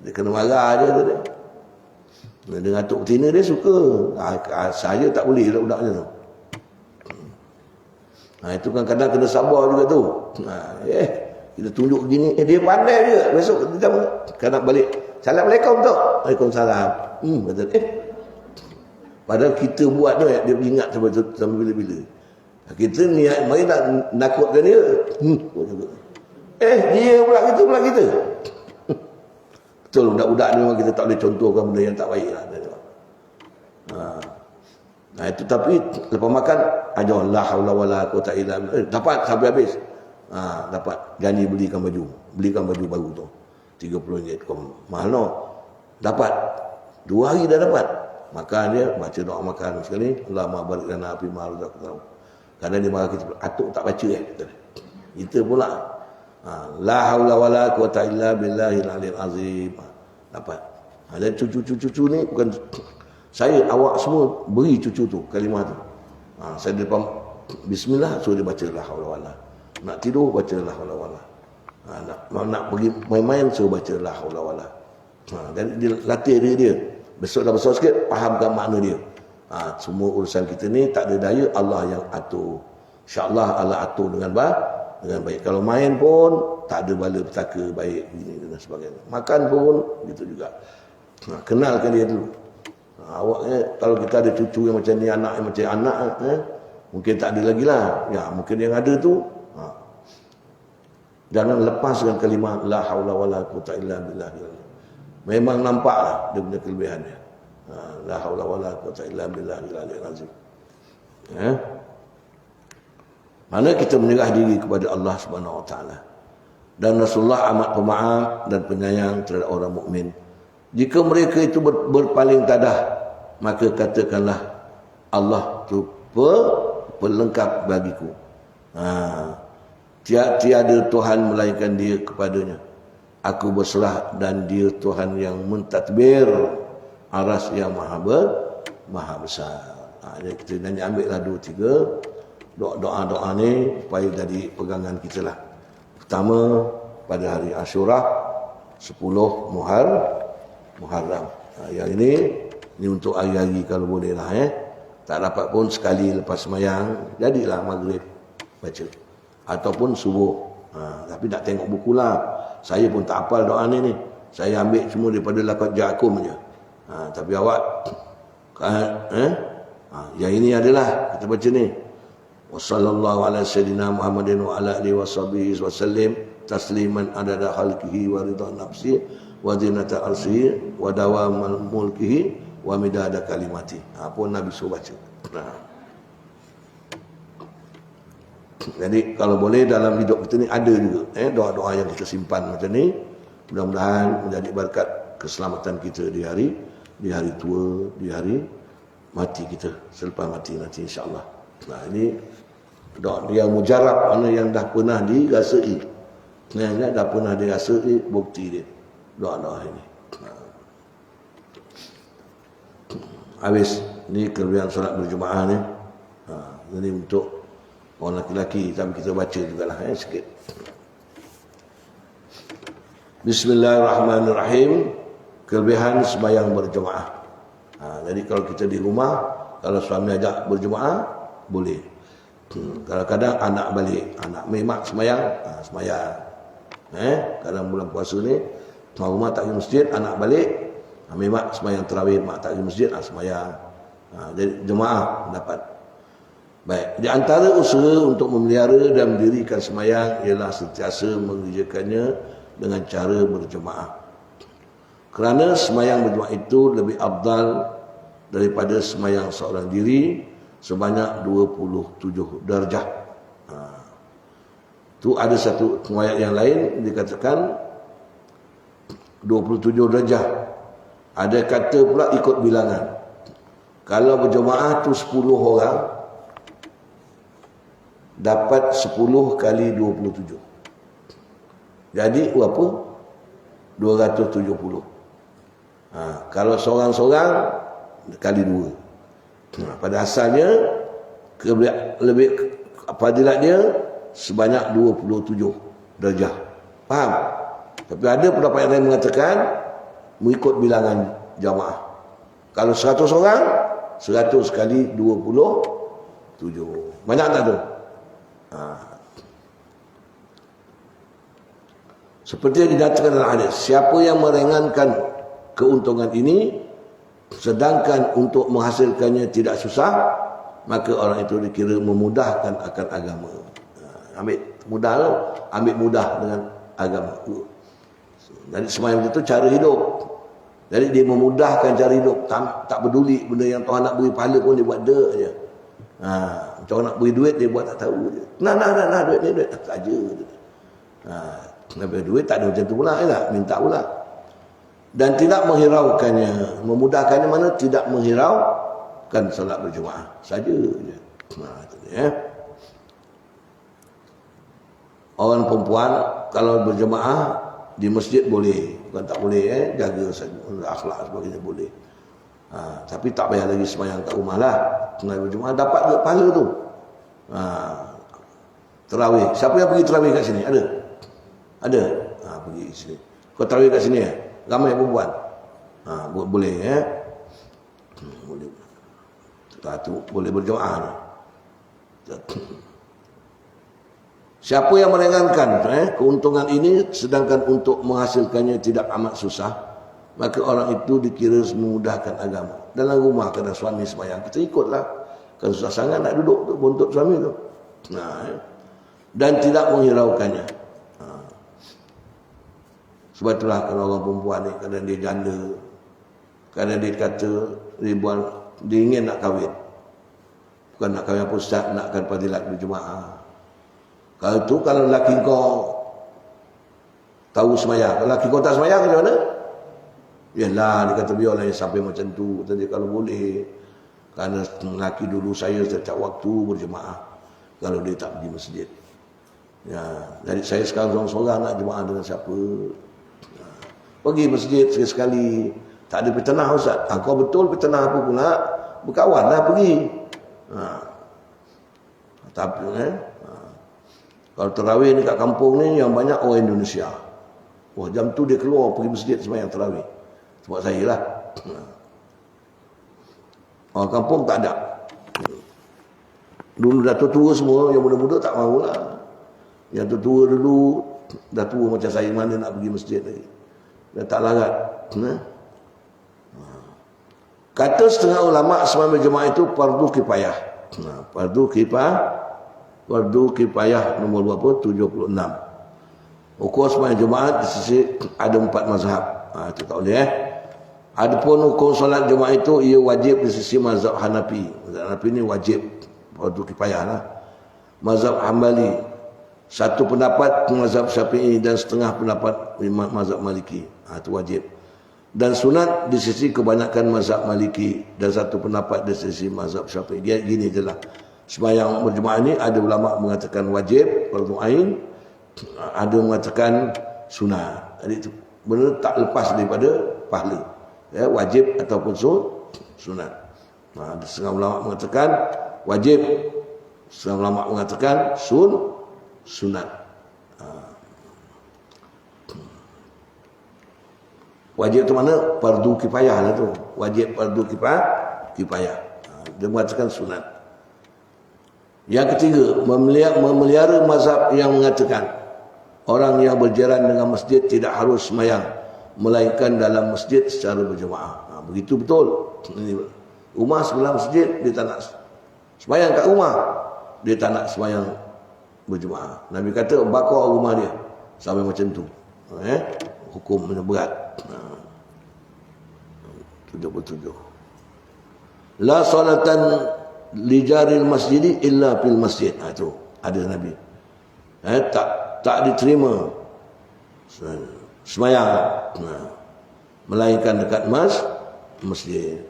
Dia kena marah je tu dia. Dengan atuk betina dia suka. Saya tak boleh budak-budaknya tu. Itu kan kadang kena sabar juga tu. Kita tunjuk gini, dia pandai juga. Besok kita kadang balik, Assalamualaikum tu. Waalaikumsalam. Kata, padahal kita buat tu, dia ingat sampai bila-bila. Kita niat mari nak nakutkan dia. Dia pula kita. Betul, budak-budak ni memang kita tak boleh contohkan benda yang tak baik lah. Itu tapi lepas makan ajar la haula wala quwata illa billah. Dapat sampai habis. Dapat janji belikan baju baru tu. RM30 mahal no. Dapat 2 hari dah dapat. Makan dia, baca doa makan sekali. Allahumma barik lana fi ma razaqtana. Kadang dia marah kita, atuk tak baca kata. Kita pula la haula wala quwata illa billahil aliyil azim. Dapat. Dan cucu-cucu ni bukan saya, awak semua beri cucu tu kalimah tu. Saya depan bismillah suruh dia baca la haula wala. Nak tidur baca la haula wala. Nak pergi main-main suruh baca la haula wala. Dan dia latih diri dia. Besok dah besar sikit fahamkan makna dia. Semua urusan kita ni tak ada daya, Allah yang atur. InsyaAllah Allah atur dengan baik. Kalau main pun tak ada bala petaka baik ini dan sebagainya. Makan pun gitu juga. Kenalkan dia dulu. Awaknya kalau kita ada cucu yang macam ni, anak yang macam anak, mungkin tak ada lagi lah. Ya, mungkin yang ada tu jangan lepaskan kalimah la haula wala quwata illa billah. Memang nampaklah dia punya kelebihannya. La haula wala quwata illa billahil aliyil azim. Mana kita menyerah diri kepada Allah Subhanahu wa taala. Dan Rasulullah amat pemaaf dan penyayang terhadap orang mukmin. Jika mereka itu berpaling tadah, maka katakanlah Allah itu pelengkap bagiku. Tiada Tuhan melainkan Dia kepadanya. Aku berserah dan Dia Tuhan yang mentadbir, aras yang maha besar. Jadi kita nyanyi, ambillah 2-3 doa-doa ni supaya jadi pegangan kita lah. Pertama pada hari Ashura 10 Muharram. Yang ini untuk hari-hari kalau boleh lah. Tak dapat pun sekali lepas semayang, jadilah maghrib baca. Ataupun subuh. Tapi nak tengok buku lah. Saya pun tak hafal doa ni. Saya ambil semua daripada laqad ja'akum je. Tapi awak yang ini adalah kita baca ni. Wassallallahu ala sayyidina Muhammadin wa ala alihi washabihi wasallim tasliman adada khalqihi wa ridha nafsi wa zinata arsyhi wa dawamal mulkihi wa midada kalimati. Pun Nabi suruh baca. Jadi kalau boleh dalam hidup kita ni ada juga doa-doa yang kita simpan macam ni. Mudah-mudahan menjadi berkat keselamatan kita di hari tua, di hari mati kita, selepas mati nanti insya-Allah. Ini doa yang mujarab, mana yang dah pernah dirasai. Yang dah pernah dirasai bukti dia. Doa-doa ini. Habis ni kelebihan solat berjemaah ni. Jadi untuk orang lelaki, tapi kita baca jugalah sikit. Bismillahirrahmanirrahim. Kelebihan sembahyang berjemaah. Jadi kalau kita di rumah, kalau suami ajak berjemaah, boleh. Kadang-kadang anak balik, anak memak sembahyang, sembahyang. Kadang bulan puasa ni, tuan rumah tak pergi masjid, anak balik, memak sembahyang tarawih, mak tak pergi masjid, sembahyang. Jadi jemaah dapat. Baik, di antara usaha untuk memelihara dan mendirikan sembahyang ialah sentiasa mengerjakannya dengan cara berjemaah. Kerana sembahyang berjemaah itu lebih afdal daripada sembahyang seorang diri sebanyak 27 darjah. Tu ada satu riwayat yang lain dikatakan 27 darjah. Ada kata pula ikut bilangan. Kalau berjemaah tu 10 orang, dapat 10 kali 27. Jadi berapa? 270. Kalau seorang-seorang kali 2. Pada asalnya lebih fadilat dia sebanyak 27 darjah. Faham? Tapi ada pendapat yang lain mengatakan mengikut bilangan jamaah. Kalau 100 orang, 100 kali 27. Banyak tak tu? Seperti yang dinyatakan dalam hadis, siapa yang meringankan keuntungan ini, sedangkan untuk menghasilkannya tidak susah, maka orang itu dikira memudahkan akan agama. Ambil mudah dengan agama. Jadi semacam itu cara hidup. Jadi dia memudahkan cara hidup, tak peduli benda yang Tuhan nak beri pahala pun dia buat je. Macam nak beri duit dia buat tak tahu je. Nah duit ni duit saja. Nak duit tak ada macam tu pula, minta pula. Dan tidak menghiraukannya, memudahkannya mana tidak menghiraukan solat berjemaah saja je. Orang perempuan kalau berjemaah di masjid boleh, bukan tak boleh, jaga akhlak sebagainya boleh. Tapi tak payah lagi sembahyang kat rumah lah. Sembahyang berjemaah dapat ke pahala tu. Tarawih. Siapa yang pergi tarawih kat sini? Ada? Pergi sini. Kau tarawih kat sini ramai perempuan. Boleh boleh. Satu boleh berjemaah. Siapa yang meringankan keuntungan ini sedangkan untuk menghasilkannya tidak amat susah, maka orang itu dikira memudahkan agama. Dalam rumah kena suami sembahyang, kita ikutlah. Kan susah sangat nak duduk tu buntut suami tu. Dan tidak menghiraukannya. Sebab itulah kalau orang perempuan ni kadang dia janda, kadang dia kata dia ingin nak kahwin. Bukan nak kahwin apa ustaz, nakkan fadilat berjemaah. Kalau lelaki kau tahu semayang, kalau lelaki kau tak semayang macam mana? Yalah, dia kata biarlah yang sampai macam tu. Tadi kalau boleh, kerana lelaki dulu saya setiap waktu berjemaah kalau dia tak pergi masjid. Jadi saya sekarang seorang-seorang nak jemaah dengan siapa? Pergi masjid sekali-sekali. Tak ada petenah ustaz. Kau betul petenah apa pula? Berkawan lah pergi. Tapi kalau tarawih ni kat kampung ni yang banyak orang Indonesia. Jam tu dia keluar pergi masjid sembahyang tarawih. Sebab saya lah. Orang kampung tak ada. Dulu dah tua semua, yang muda-muda tak mahu lah. Yang tua dulu dah tua macam saya, mana nak pergi masjid lagi. Dah tak larat. Kata setengah ulama sembahyang berjemaah itu fardu kifayah. Fardu kifayah nombor berapa? 76. Hukum sembahyang Jumaat di sisi ada 4 mazhab. Itu tak boleh Adapun hukum solat Jumaat itu ia wajib di sisi mazhab Hanafi. Mazhab Hanafi ini wajib fardu kifayah lah. Mazhab Hambali satu pendapat mazhab Syafi'i dan setengah pendapat mazhab Maliki. Itu wajib. Dan sunat di sisi kebanyakan mazhab Maliki dan satu pendapat di sisi mazhab Syafi'i. Dia gini je lah. Sembahyang berjemaah ni ada ulama mengatakan wajib fardu ain, ada mengatakan sunat. Jadi itu benda tak lepas daripada pahala. Wajib ataupun sunat. Ada setengah ulama mengatakan wajib, setengah ulama mengatakan sunat. Wajib tu mana? Fardu kifayah lah tu. Wajib fardu kifayah. Dia mengatakan sunat. Yang ketiga, memelihara mazhab yang mengatakan orang yang berjiran dengan masjid tidak harus sembahyang melainkan dalam masjid secara berjemaah. Begitu betul. Rumah sebelah masjid dia tak nak sembahyang kat rumah, dia tak nak sembahyang berjemaah. Nabi kata bakar rumah dia sampai macam tu. Hukumnya berat. 77. La salatan li jaril masjidi illa fil masjid. Itu ada Nabi. Tak diterima sembahyang melainkan dekat masjid.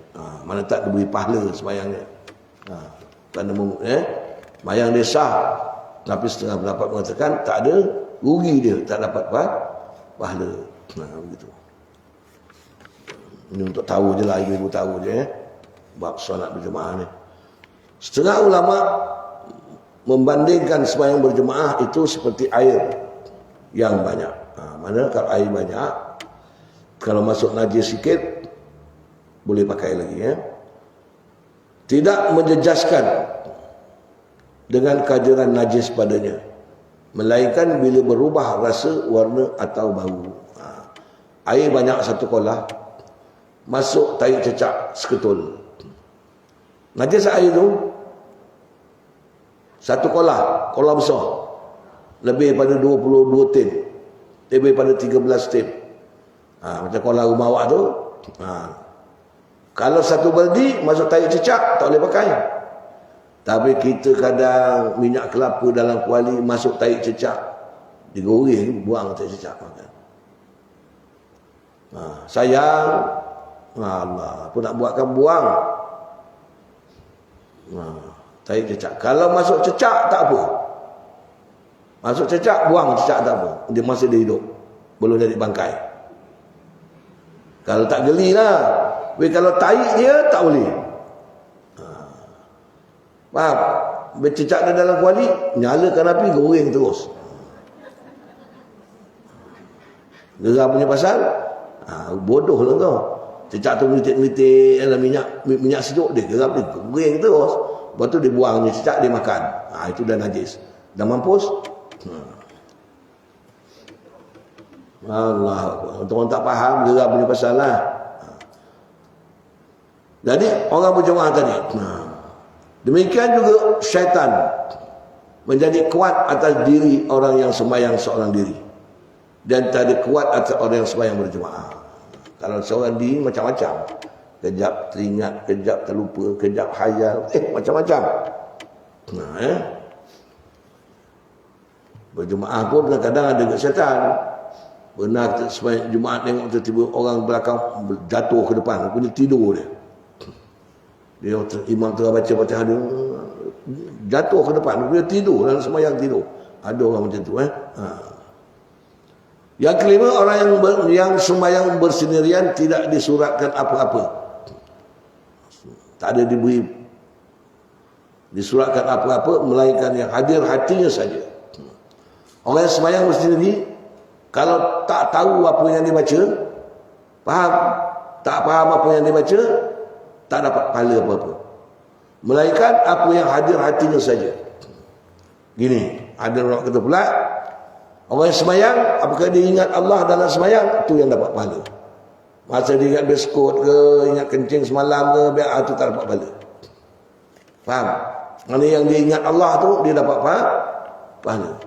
Mana tak diberi pahala sembahyangnya. Kerana sembahyang dia sah, tapi setengah pendapat mengatakan tak ada, rugi dia, tak dapat pahala. Begitu. Ini untuk tahu je lah, ibu-ibu tahu je bab solat berjemaah ni. Setengah ulama membandingkan sembahyang berjemaah itu seperti air yang banyak. Mana kalau air banyak, kalau masuk najis sikit, boleh pakai lagi ya. Tidak menjejaskan dengan kehadiran najis padanya, melainkan bila berubah rasa, warna atau bau. Air banyak satu kolah, masuk tahi cecak seketul. Najis air tu satu kolah besar, lebih pada 22 tin, lebih pada 13 tin. Macam kolah rumah awak tu. Kalau satu baldi masuk tahi cecak, tak boleh pakai. Tapi kita kadang minyak kelapa dalam kuali masuk tahi cecak, digoreng, buang tahi cecak makan. Sayang, Allah, apa nak buatkan, buang. Tahi cecak. Kalau masuk cecak tak apa. Masuk cecak, buang cecak tak apa. Dia masih dia hidup, belum jadi bangkai. Kalau tak gelilah. Kalau tahi dia tak boleh. Faham? Bercecak dia dalam kuali, nyalakan api, goreng terus. Geram punya pasal, bodoh lah kau. Cecak tu menitik-menitik dalam minyak sejuk, dia geram, dia goreng terus. Lepas tu dia buang dia cecak, dia makan. Itu dah najis. Dah mampus. Allah, orang tak faham geram punya pasal lah. Jadi orang berjemaah tadi, demikian juga syaitan menjadi kuat atas diri orang yang sembahyang seorang diri, dan tak ada kuat atas orang yang sembahyang berjemaah. Kalau seorang diri macam-macam, kejap teringat, kejap terlupa, kejap khayal, macam-macam. Berjemaah pun kadang-kadang ada ke syaitan. Benar kita sembahyang Jumaat tengok tiba-tiba orang belakang jatuh ke depan, punya tidur dia. Imam tengah baca Fatihah, dia jatuh ke depan, dia tidur dalam sembahyang, tidur. Ada orang macam tu. Yang kelima, orang yang sembahyang bersendirian tidak disuratkan apa-apa. Tak ada disuratkan apa-apa, melainkan yang hadir hatinya saja. Orang yang sembahyang bersendiri, kalau tak tahu apa yang dibaca, tak faham apa yang dibaca, tak dapat pahala apa-apa, melainkan apa yang hadir hatinya saja. Gini, ada orang kata pula, orang yang sembahyang, apakah dia ingat Allah dalam sembahyang, itu yang dapat pahala. Masa dia ingat biskut ke, ingat kencing semalam ke, itu tak dapat pahala. Faham? Mana yang dia ingat Allah tu, dia dapat pahala.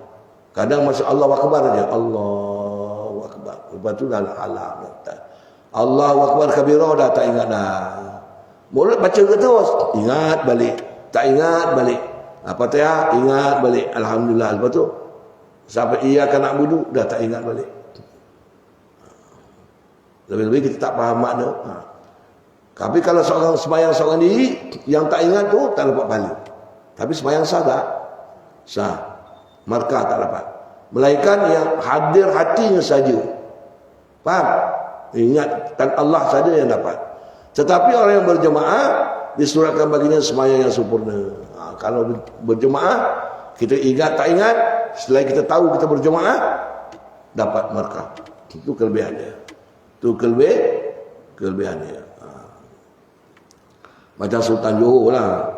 Kadang masa Allahu Akbar saja, Allahu Akbar, lepas tu dah alam, Allahu Akbar kabirah, dah tak ingat dah. Mulut baca ke terus, ingat balik, tak ingat balik. Fatihah, ingat balik, alhamdulillah. Lepas tu sampai iyyaka na'budu, dah tak ingat balik. Lebih-lebih kita tak faham makna. Tapi kalau seorang sembahyang seorang diri, yang tak ingat tu tak dapat pahala. Tapi sembahyang sah tak? Sah. Markah tak dapat. Melainkan yang hadir hatinya saja. Faham? Ingatkan Allah saja yang dapat. Tetapi orang yang berjemaah disuratkan baginya sembahyang yang sempurna. Kalau berjemaah, kita ingat tak ingat, setelah kita tahu kita berjemaah, dapat markah. Itu kelebihannya. Itu kelebihannya. Macam Sultan Johor lah,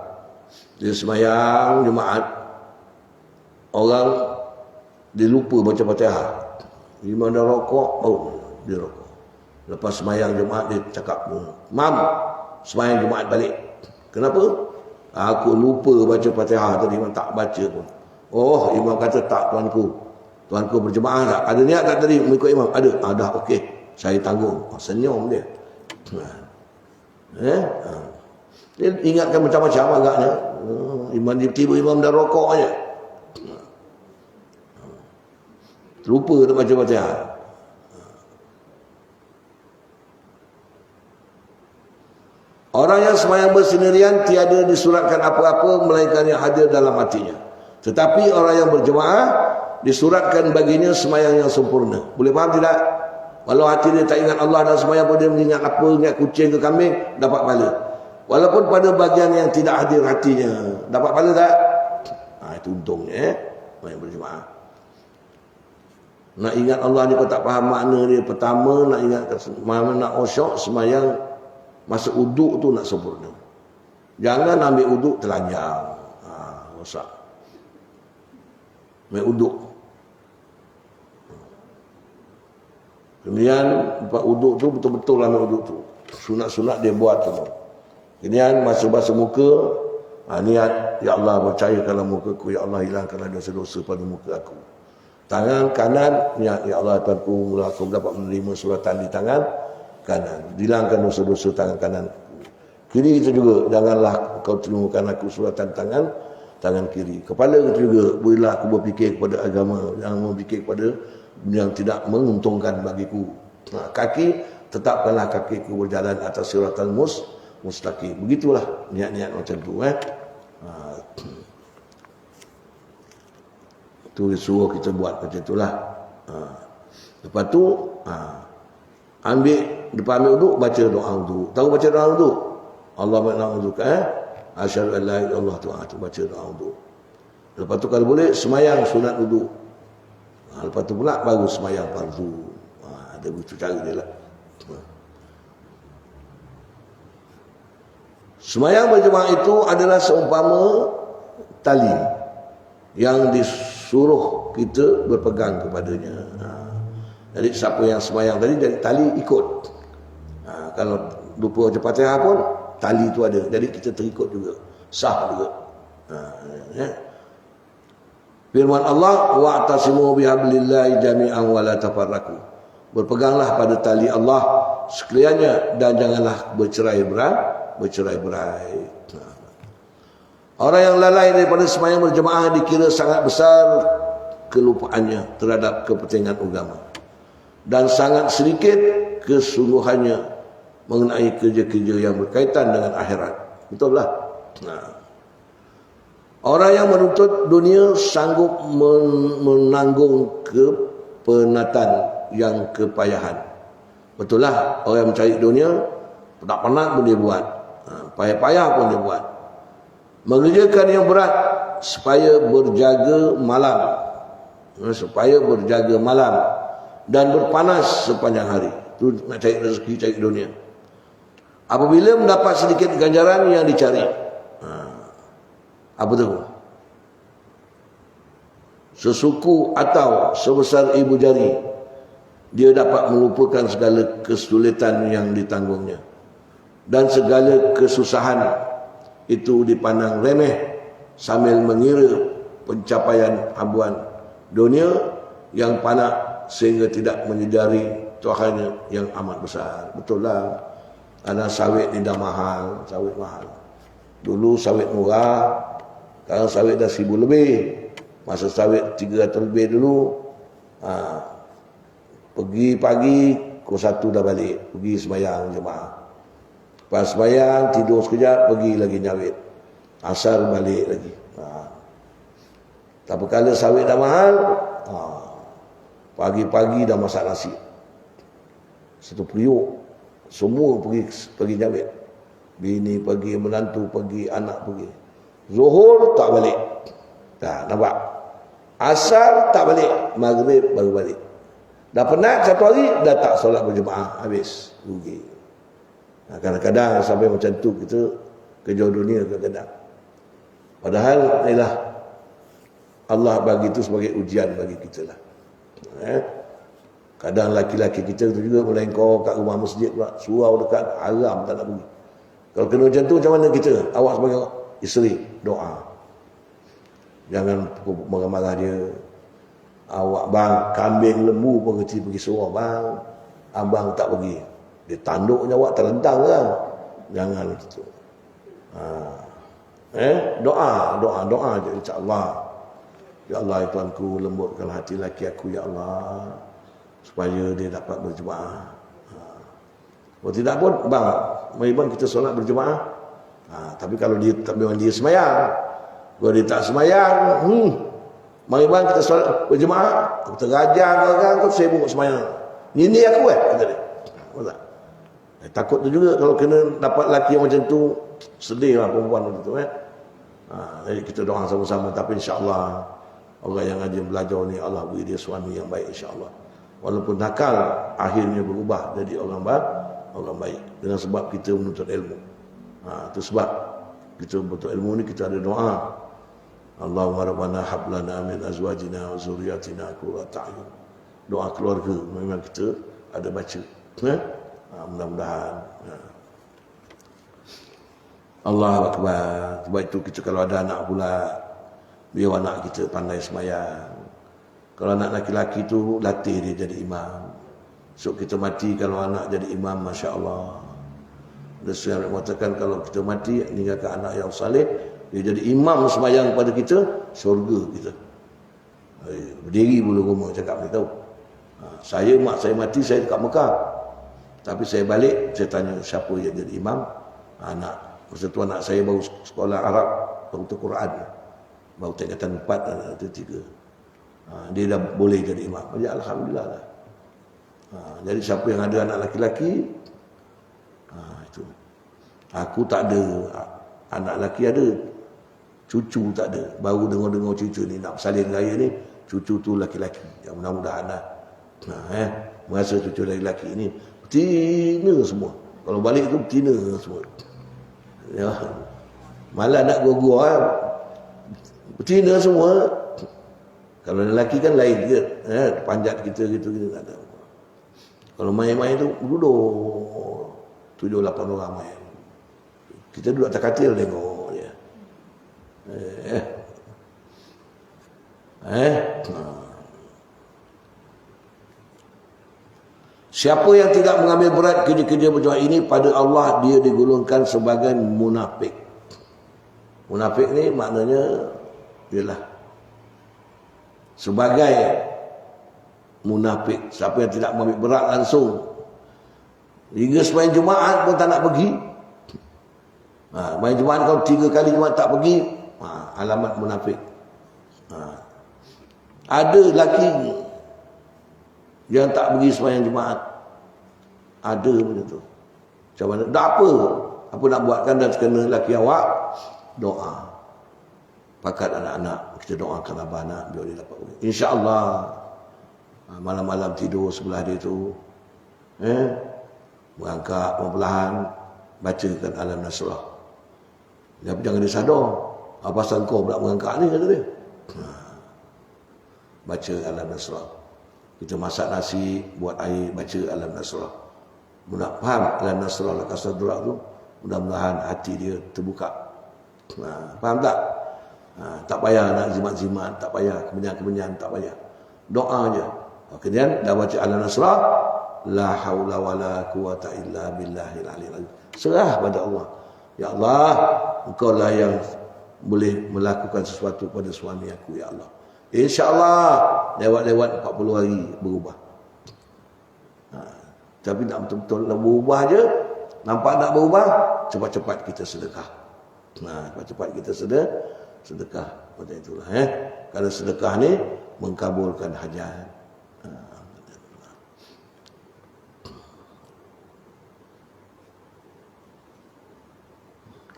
dia sembahyang Jumaat, orang dia lupa baca Fatihah. Imam dah rokok, dia rokok. Lepas sembahyang Jumaat, dia cakap, Mam, sembahyang Jumaat balik. Kenapa? Aku lupa baca Fatihah tadi, Imam tak baca pun. Oh, Imam kata tak, Tuanku berjemaah tak? Ada niat tak tadi mengikut Imam? Ada. Dah okey, saya tanggung. Senyum dia. Dia ingatkan macam-macam agaknya. Imam tiba-tiba Imam dah rokok aja. Lupa nak baca Fatihah. Orang yang sembahyang bersendirian tiada disuratkan apa-apa melainkan yang hadir dalam hatinya. Tetapi orang yang berjemaah disuratkan baginya sembahyang yang sempurna. Boleh faham tidak? Walau hati dia tak ingat Allah dan sembahyang pun dia mengingat apa, ingat kucing ke kambing, dapat pahala. Walaupun pada bagian yang tidak hadir hatinya, dapat pahala tak? Itu untungnya orang yang berjemaah. Nak ingat Allah ni kau tak faham makna dia. Pertama nak ingat mana nak khusyuk sembahyang Masa uduk tu nak sempurna. Jangan ambil uduk telanjang. Rosak. Ambil uduk. Kemudian buat uduk tu betul-betul ambil uduk tu. Sunat-sunat dia buat semua. Kemudian masa basuh muka, niat, ya Allah percayakanlah mukaku, ya Allah hilangkanlah dosa-dosa pada muka aku. Tangan kanan, niat, ya Allah Tuhanku, mula aku dapat menerima suratan di tangan kanan. Hilangkan dosa-dosa tangan kanan. Kiri itu juga, janganlah kau terimakan aku suratan tangan kiri. Kepala itu juga, bolehlah aku berfikir kepada agama, jangan berfikir kepada yang tidak menguntungkan bagiku. Kaki, tetapkanlah kakiku berjalan atas suratan mustaqim. Begitulah niat-niat macam tu. Itu suruh kita buat macam itulah. Lepas tu, depan ambil uduk, baca doa uduk. Tahu baca doa uduk? Allah ma'na'uduk asyhadu an la ilaha illallah tu baca doa uduk. Lepas tu kalau boleh semayang sunat uduk. Lepas tu pula baru semayang fardu. Ada begitu cara dia lah. Semayang berjemaah itu adalah seumpama tali yang disuruh kita berpegang kepadanya. Jadi siapa yang semayang tadi, jadi tali ikut. Kalau lupa baca Fatihah pun tali itu ada, jadi kita terikut juga, sah juga. Firman Allah, wa'tasimu bihablillahi jami'an wa la tafarraqu. Berpeganglah pada tali Allah sekaliannya dan janganlah bercerai-berai. Orang yang lalai daripada sembahyang berjemaah dikira sangat besar kelupaannya terhadap kepentingan agama dan sangat sedikit kesungguhannya mengenai kerja-kerja yang berkaitan dengan akhirat. Betul lah. Orang yang menuntut dunia sanggup menanggung kepenatan yang kepayahan. Betul lah, orang yang mencari dunia tak penat pun dia buat, payah-payah pun dia buat. Mengerjakan yang berat supaya berjaga malam dan berpanas sepanjang hari. Itu nak cari rezeki, cari dunia. Apabila mendapat sedikit ganjaran yang dicari, apa tu? Sesuku atau sebesar ibu jari, dia dapat melupakan segala kesulitan yang ditanggungnya dan segala kesusahan itu dipandang remeh sambil mengira pencapaian habuan dunia yang panak sehingga tidak menyedari Tuhannya yang amat besar. Betul lah. Karena sawit ni dah mahal, sawit mahal. Dulu sawit murah, sekarang sawit dah 1,000 lebih. Masa sawit 300 lebih dulu, pergi pagi, pukul 1 dah balik, pergi sembahyang jemaah. Pas sembahyang, tidur sekejap, pergi lagi nyawit. Asar balik lagi. Tak perkala sawit dah mahal, pagi-pagi dah masak nasi. Satu periuk, semua pergi nyawit. Bini pergi, menantu pergi, anak pergi. Zuhur tak balik. Tak nampak. Asar tak balik, maghrib baru balik. Dah penat satu hari, dah tak solat berjemaah, habis, rugi. Kadang-kadang sampai macam tu kita kerja dunia kadang-kadang. Padahal inilah Allah bagi itu sebagai ujian bagi kita lah. Kadang laki-laki kita tu juga melengkor kat rumah masjid pula, surau dekat, haram tak nak pergi. Kalau kena macam tu, macam mana kita? Awak sebagai isteri, doa. Jangan marah-marah dia. Awak bang, kambing lembu pun kecil pergi surau bang, abang tak pergi. Dia tanduknya awak terlentang kan? Jangan gitu. Doa je, insya-Allah. Ya Allah, ya Tuhanku, lembutkan hati laki aku, ya Allah, supaya dia dapat berjemaah. Kalau tidak pun, bang, mari bang kita solat berjemaah. Tapi kalau dia memang dia semayang, kalau dia tak semayang, mari bang kita solat berjemaah. Aku terajang orang, kau sibuk semayang. Ini aku kata dia. Tak? Takut tu juga kalau kena dapat lelaki yang macam tu, sedih lah perempuan macam tu. Jadi kita doa sama-sama. Tapi insya-Allah orang yang rajin belajar ni, Allah beri dia suami yang baik insya-Allah. Walaupun nakal, akhirnya berubah jadi orang orang baik. Dengan sebab kita menuntut ilmu. Itu sebab kita menuntut ilmu ni kita ada doa. Allahumma rabbana hab lana min azwajina wa zurriyyatina qurrata a'yun. Doa keluarga memang kita ada baca. Mudah-mudahan. Allahu Akbar. Sebab itu kita kalau ada anak pula, biar anak kita pandai sembahyang. Kalau anak laki-laki tu latih dia jadi imam. So kita mati kalau anak jadi imam, Masya Allah. Rasul mengatakan kalau kita mati meninggalkan anak yang saleh, dia jadi imam sembahyang pada kita, syurga kita. Berdiri bulu rumah cakap dia tahu. Saya mak saya mati, saya dekat Mekah. Tapi saya balik, saya tanya siapa yang jadi imam? Anak. Masa tu anak saya baru sekolah Arab, baru tu Quran. Baru tingkatan 4 atau 3. Dia dah boleh jadi imam. Jadi alhamdulillah lah. Jadi siapa yang ada anak laki-laki, itu. Aku tak ada. Anak laki ada, cucu tak ada. Baru dengar-dengar cucu ni nak salin raya ni, cucu tu laki-laki. Ya, mudah-mudahan lah. Merasa cucu laki-laki ni betina semua. Kalau balik tu betina semua. Ya. Malah nak gua-gua betina semua. Kalau lelaki kan lain ke, panjat kita gitu tak ada. Kalau main-main tu duduk 7-8 orang main. Kita duduk atas katil tengok je. Siapa yang tidak mengambil berat kerja-kerja berjamaah ini, pada Allah dia digolongkan sebagai munafik. Munafik ni maknanya ialah sebagai munafik. Siapa yang tidak mengambil berat langsung, hingga sembahyang Jumaat pun tak nak pergi. Sembahyang Jumaat kalau 3 kali Jumaat tak pergi, alamat munafik. Ada lelaki yang tak pergi sembahyang Jumaat, ada benda tu. Macam mana? Tak apa nak buatkan, dan kena lelaki awak doa. Pakat anak-anak, kita doakan abah anak biar dia dapat pergi. InsyaAllah malam-malam tidur sebelah dia tu, berangkat perlahan, bacakan Alam Nasrah. Tapi jangan dia sadar, pasal kau pula berangkat ni, kata dia. Baca Alam Nasrah. Kita masak nasi, buat air, baca Alam Nasrah. Mudah faham Alam Nasrah lah kasadrak tu, mudah-mudahan hati dia terbuka. Faham tak? Tak payah nak zimat-zimat, tak payah kemenyan-kemenyan, tak payah. Doa je. Kemudian dah baca Alam Nasrah, la haula wala quwata illa billahil aliyil azim. Serah pada Allah. Ya Allah, Engkau lah yang boleh melakukan sesuatu pada suami aku, ya Allah. InsyaAllah lewat-lewat 40 hari berubah. Tapi nak betul-betul nak berubah je, nampak nak berubah, cepat-cepat kita sedekah. Cepat-cepat kita sedekah. Macam itulah. Kalau sedekah ni mengkabulkan hajat.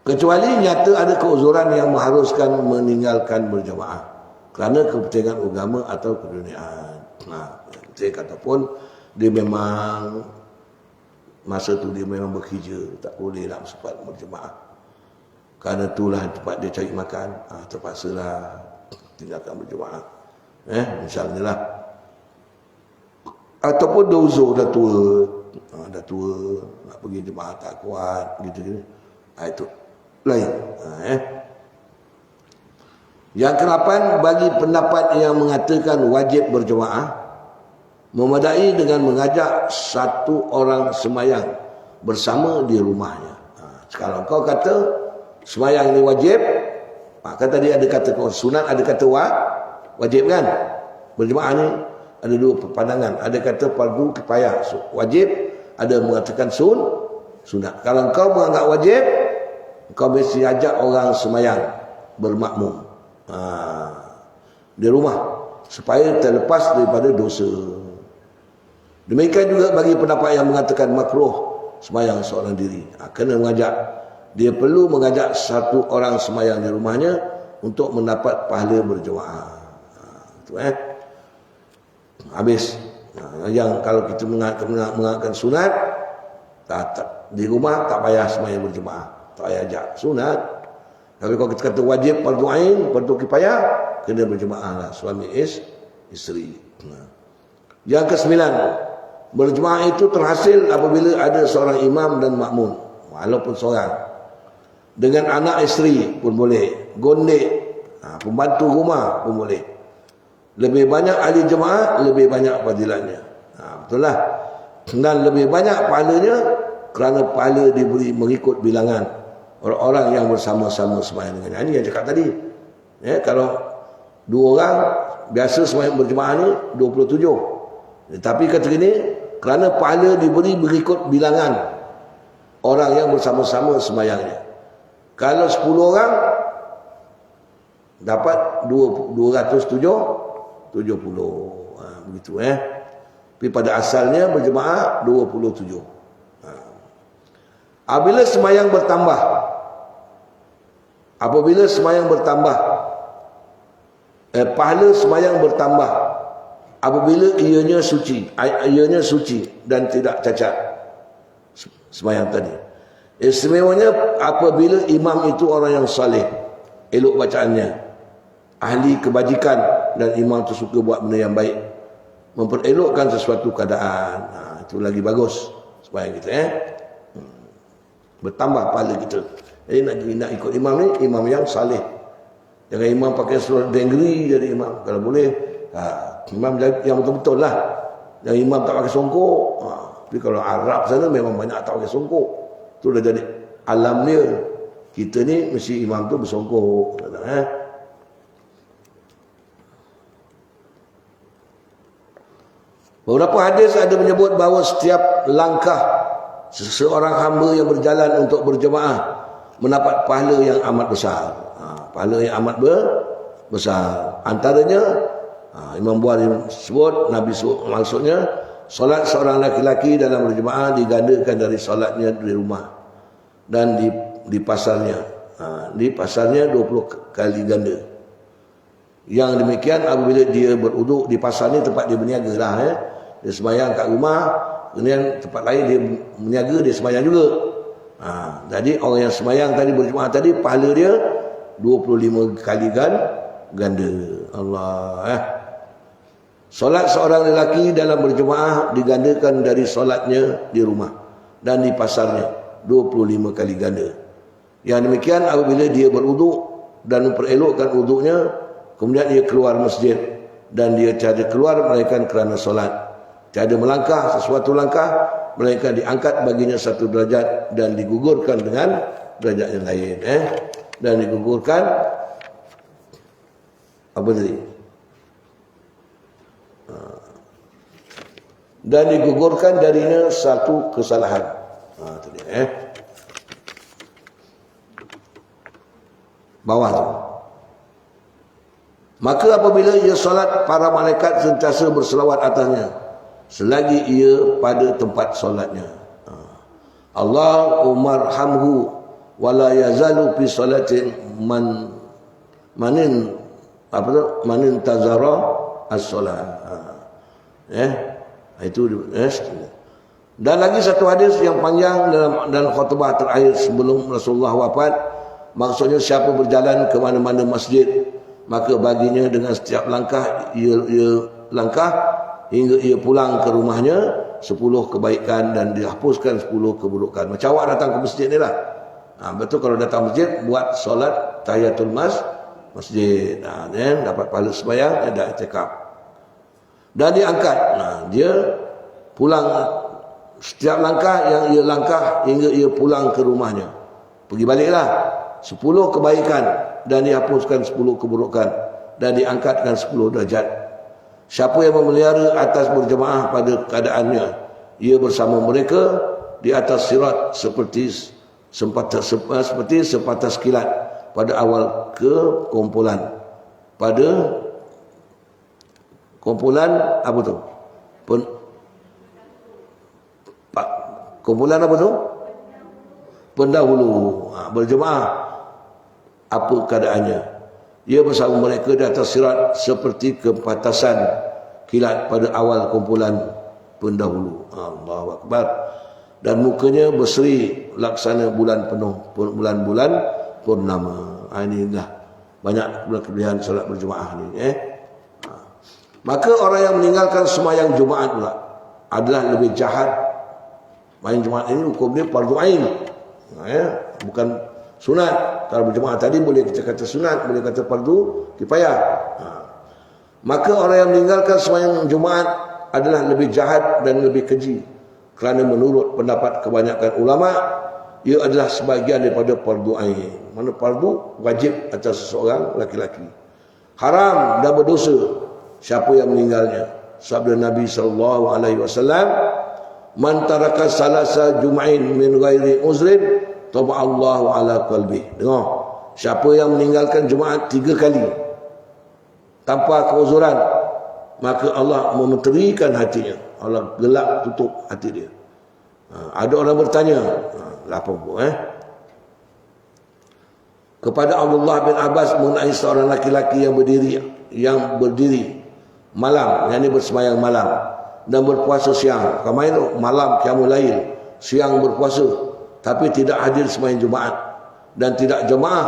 Kecuali nyata ada keuzuran yang mengharuskan meninggalkan berjamaah kerana kepentingan agama atau keduniaan. Saya kata pun dia memang masa tu dia memang bekerja, tak boleh nak sempat berjamaah. Kerana itulah tempat dia cari makan, terpaksalah tinggalkan berjamaah. Misalnya lah. Ataupun dah uzur, dah tua, nak pergi jemaah tak kuat, gitu-gitu. Itu lain. Yang ke-8, bagi pendapat yang mengatakan wajib berjemaah, memadai dengan mengajak satu orang sembahyang bersama di rumahnya. Sekarang kau kata sembahyang ini wajib, kan tadi ada kata sunat, ada kata wajib kan? Berjemaah ni ada dua pandangan. Ada kata fardu kifayah, wajib, ada mengatakan sunat. Kalau kau menganggap wajib, kau mesti ajak orang sembahyang bermakmum di rumah supaya terlepas daripada dosa. Demikian juga bagi pendapat yang mengatakan makruh sembahyang seorang diri, kena mengajak. Dia perlu mengajak satu orang sembahyang di rumahnya untuk mendapat pahala berjemaah. Itu habis. Yang kalau kita mengatakan sunat, Di rumah tak payah sembahyang berjemaah, tak payah ajak, sunat. Tapi kalau kita kata wajib fardu ain, fardu kifayah, kena berjemaah lah suami isteri. Yang kesembilan, berjemaah itu terhasil apabila ada seorang imam dan makmum, walaupun seorang. Dengan anak isteri pun boleh, gondek, pembantu rumah pun boleh. Lebih banyak ahli jemaah, lebih banyak fadilatnya. Betul lah. Dan lebih banyak pahalanya kerana pahala diberi mengikut bilangan orang-orang yang bersama-sama sembahyang dengan. Ini yang cakap tadi. Kalau dua orang biasa sembahyang berjemaah ni 27. Tapi kata ini kerana pahala diberi mengikut bilangan orang yang bersama-sama sembahyangnya. Kalau 10 orang dapat 270. Begitu Tapi pada asalnya berjemaah 27. Apabila sembahyang bertambah, pahala sembahyang bertambah apabila ianya suci dan tidak cacat sembahyang tadi. Istimewanya apabila imam itu orang yang saleh, elok bacaannya, ahli kebajikan, dan imam itu suka buat benda yang baik, memperelokkan sesuatu keadaan. Itu lagi bagus sembahyang kita bertambah pahala kita. Jadi nak ikut imam ni, imam yang saleh. Jangan imam pakai seluar dengri jadi imam. Kalau boleh, imam yang betul-betul lah. Yang imam tak pakai songkok. Tapi kalau Arab sana memang banyak tak pakai songkok. Itu dah jadi alam dia. Kita ni mesti imam tu bersongkok. Beberapa hadis ada menyebut bahawa setiap langkah seseorang hamba yang berjalan untuk berjemaah mendapat pahala yang amat besar. Pahala yang amat besar. Antaranya Imam Bukhari sebut, Nabi sebut, maksudnya solat seorang laki-laki dalam berjemaah digandakan dari solatnya di rumah dan di pasarnya. Di pasarnya 20 kali ganda. Yang demikian apabila dia beruduk di pasar ni, tempat dia berniaga lah. Dia sembahyang kat rumah, kemudian tempat lain dia berniaga, dia sembahyang juga. Jadi orang yang sembahyang tadi, berjemaah tadi, pahala dia 25 kali ganda. Allah. Solat seorang lelaki dalam berjemaah digandakan dari solatnya di rumah dan di pasarnya 25 kali ganda. Yang demikian apabila dia berwuduk dan memperelokkan wuduknya, kemudian dia keluar masjid dan dia tiada keluar melainkan kerana solat, tiada melangkah sesuatu langkah melainkan diangkat baginya satu derajat dan digugurkan dengan derajat yang lain. Dan digugurkan apa tadi? Dan digugurkan darinya satu kesalahan. Tadi bawah tu. Maka apabila ia solat, para malaikat sentiasa berselawat atasnya selagi ia pada tempat solatnya. Allahumma arhamhu wa la yazalu fi salatin manin tazara as-salat. Itu dan lagi satu hadis yang panjang dalam khutbah terakhir sebelum Rasulullah wafat, maksudnya siapa berjalan ke mana-mana masjid, maka baginya dengan setiap langkah ia langkah hingga ia pulang ke rumahnya 10 kebaikan dan dihapuskan 10 keburukan. Macam awak datang ke masjid ni lah. Betul, kalau datang masjid buat solat tahiyatul masjid, dan dapat pahala sembahyang, ada i'tikaf. Dan diangkat. Dia pulang setiap langkah yang ia langkah hingga ia pulang ke rumahnya. Pergi baliklah 10 kebaikan dan dihapuskan 10 keburukan dan diangkatkan 10 derajat. Siapa yang memelihara atas berjemaah pada keadaannya, ia bersama mereka di atas sirat seperti sepatah kilat pada awal kumpulan. Pada kumpulan apa tu? Kumpulan apa tu? Pendahulu. Berjemaah apa keadaannya? Ia bersama mereka di atas sirat seperti kepatasan kilat pada awal kumpulan pendahulu. Allahu Akbar. dan mukanya berseri laksana bulan penuh, bulan-bulan purnama. Inilah banyak kelebihan solat berjemaah ni. Maka orang yang meninggalkan sembahyang Jumaat pula adalah lebih jahat. Sembahyang Jumaat ini hukum dia fardu ain. Bukan sunat. Kalau berjemaah tadi boleh kita kata sunat, boleh kata fardu kifayah. Maka orang yang meninggalkan sembahyang Jumaat adalah lebih jahat dan lebih keji, kerana menurut pendapat kebanyakan ulama ia adalah sebahagian daripada fardu ain. Mana fardu wajib atas seseorang laki-laki. Haram dan berdosa siapa yang meninggalnya. Sabda Nabi SAW, man taraka salasa jum'ain min ghairi uzrin taba'allahu ala qalbi. Dengar, siapa yang meninggalkan Jumaat 3 kali tanpa keuzuran, maka Allah memeterikan hatinya. Allah gelap tutup hati dia. Ada orang bertanya, apa kepada Abdullah bin Abbas mengenai seorang laki-laki yang berdiri malam, yang ini bersembahyang malam dan berpuasa siang. Kemain malam qiyamul lail, siang berpuasa, tapi tidak hadir sembahyang Jumaat dan tidak jemaah,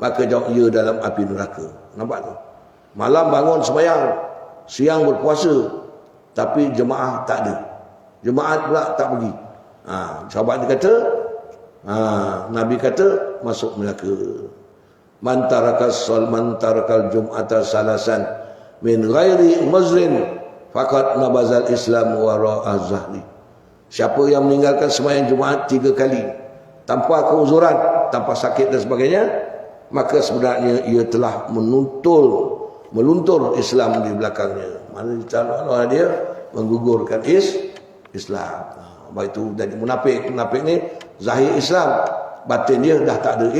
maka jauh ia dalam api neraka. Nampak tu? Malam bangun sembahyang, siang berpuasa, tapi jemaah tak ada. Jemaat pula tak pergi. Sahabat dia kata, Nabi kata masuk neraka. Man tarakal jum'ata salasan min ghairi mazrin faqad nabazal Islam wara'a zahri. Siapa yang meninggalkan sembahyang Jumaat 3 kali tanpa keuzuran, tanpa sakit dan sebagainya, maka sebenarnya ia telah meluntur Islam di belakangnya. Mana Allah dia menggugurkan Islam. Baik itu jadi munafik. Munafik ni zahir Islam, batin dia dah tak ada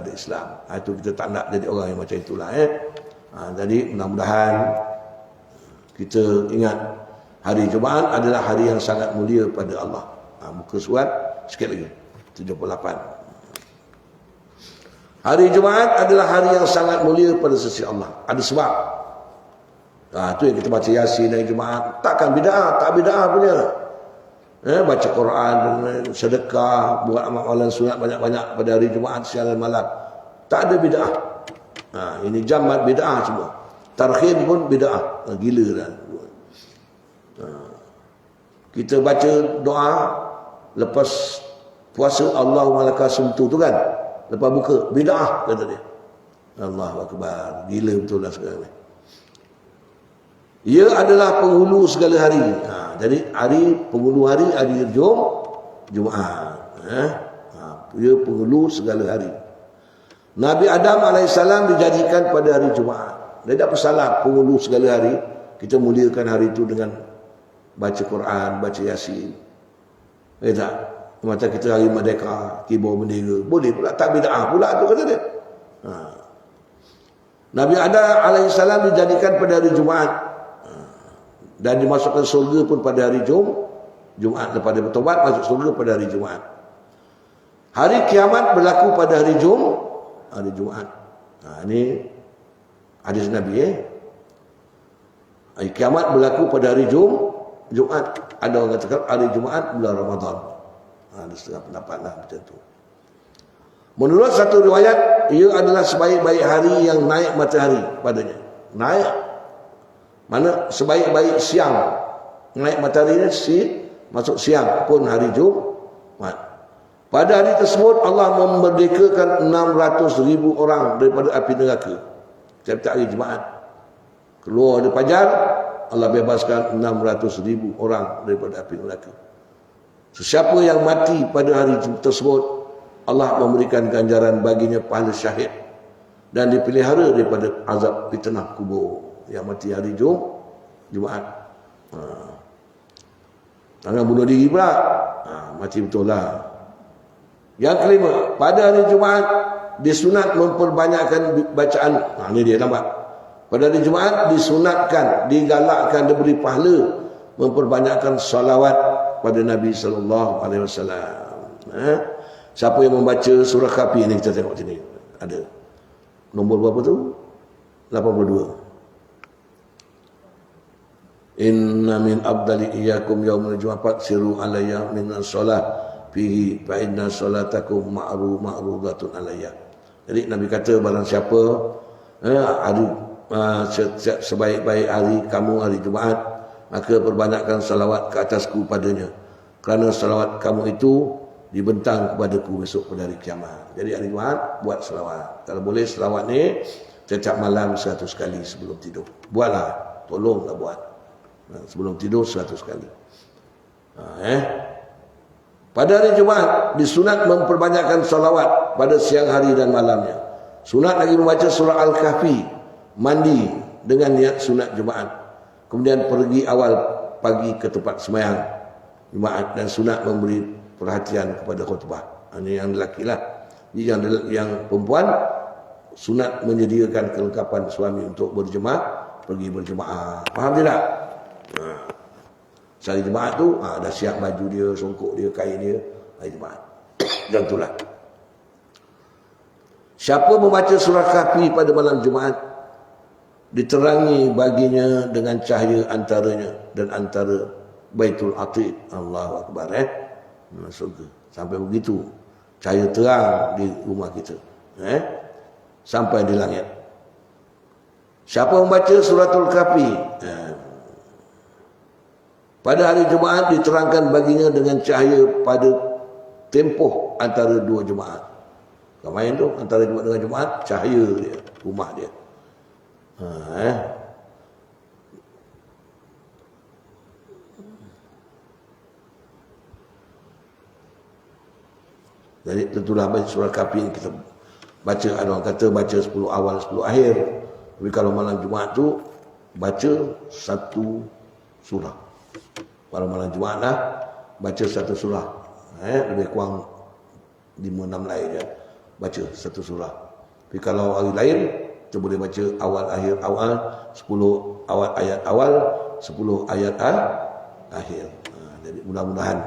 Islam. Itu kita tak nak jadi orang yang macam itulah. Jadi mudah-mudahan kita ingat hari Jumaat adalah hari yang sangat mulia pada Allah. Muka surat sikit lagi 78. Hari Jumaat adalah hari yang sangat mulia pada sisi Allah. Ada sebab. Itu yang kita baca Yasin hari Jumaat. Takkan bid'ah, tak bid'ah punya. Baca Quran, sedekah, buat amal-amalan sunat banyak-banyak pada hari Jumaat siang dan malam. Tak ada bid'ah. Ini jamat bid'ah semua. Tarhim pun bid'ah. Gila dah. Kita baca doa lepas puasa, Allahumma laka sumtu tu kan, lepas buka, bid'ah kata dia. Allahu akbar. Gila betul lah sekarang ni. Ia adalah penghulu segala hari. Jadi penghulu hari Jumaat. Ia penghulu segala hari. Nabi Adam AS dijadikan pada hari Jumaat. Dia tak bersalah penghulu segala hari. Kita muliakan hari itu dengan baca Quran, baca Yasin. Tak? Macam kita hari Merdeka, kibau bendera. Boleh pula, tak bid'ah pula tu kata dia. Nabi Adam AS dijadikan pada hari Jumaat. Dan dimasukkan surga pun pada hari Jumaat. Lepas dia bertobat, masuk surga pada hari Jumaat. Hari kiamat berlaku pada hari Jumaat. Ini hadis Nabi. Hari kiamat berlaku pada hari Jumaat. Ada orang katakan hari Jumaat bulan Ramadan. Ada setengah pendapat lah macam tu. Menurut satu riwayat, ia adalah sebaik-baik hari yang naik matahari padanya. Naik. Mana sebaik-baik siang. Naik matahari ni masuk siang pun hari Jumaat. Pada hari tersebut Allah memerdekakan 600,000 orang daripada api neraka. Setiap hari Jumaat keluar dari fajar, Allah bebaskan 600,000 orang daripada api neraka. Sesiapa yang mati pada hari tersebut, Allah memberikan ganjaran baginya pahala syahid dan dipelihara daripada azab fitnah kubur. Yang mati hari Jumaat. Jangan bunuh diri pula. Mati betul lah. Yang kelima, pada hari Jumaat disunat memperbanyakkan bacaan. Ini dia nampak. Pada hari Jumaat disunatkan, digalakkan, diberi pahala memperbanyakkan salawat pada Nabi SAW. Siapa yang membaca surah Kahfi ni, kita tengok sini. Ada. Nombor berapa tu? 82. Inna min abdali iyyakum yaumul jumaat siru alayya min as-salah fihi fa inna salatakum ma'rudatun alayya. Jadi Nabi kata barang siapa hari sebaik-baik hari kamu hari Jumaat, maka perbanyakkan salawat ke atasku padanya, kerana salawat kamu itu dibentang kepadaku besok pada hari kiamat. Jadi hari Jumaat buat selawat. Kalau boleh selawat ni setiap malam 100 kali sebelum tidur. Buatlah, tolonglah buat. Sebelum tidur 100 kali. Pada hari Jumaat disunat memperbanyakkan salawat pada siang hari dan malamnya. Sunat lagi membaca surah Al-Kahfi, mandi dengan niat sunat Jumaat. Kemudian pergi awal pagi ke tempat sembahyang Jumaat dan sunat memberi perhatian kepada khutbah. Ini yang lelaki lah. Yang perempuan sunat menyediakan kelengkapan suami untuk berjemaah, pergi berjemaah. Faham tidak? Hari Jumaat tu dah siap baju dia, songkok dia, kain dia, hari Jumaat. Dan itulah. Siapa membaca surah Kahfi pada malam Jumaat, diterangi baginya dengan cahaya antaranya dan antara Baitul Atiq. Allahu Akbar. Surga. Sampai begitu cahaya terang di rumah kita. Sampai di langit. Siapa membaca suratul Kahfi pada hari Jumaat, diterangkan baginya dengan cahaya pada tempoh antara dua Jumaat. Kau main tu antara Jumaat dengan Jumaat, cahaya dia, rumah dia. Jadi tentulah baca surah Kahfi kita baca, ada orang kata baca 10 awal 10 akhir. Tapi kalau malam Jumaat tu baca satu surah. Kalau malam Jumaat lah baca satu surah. Lebih kurang 5-6 lain je baca satu surah. Tapi kalau hari lain kita boleh baca awal akhir awal, 10 awal ayat awal, 10 ayat akhir. Jadi mudah-mudahan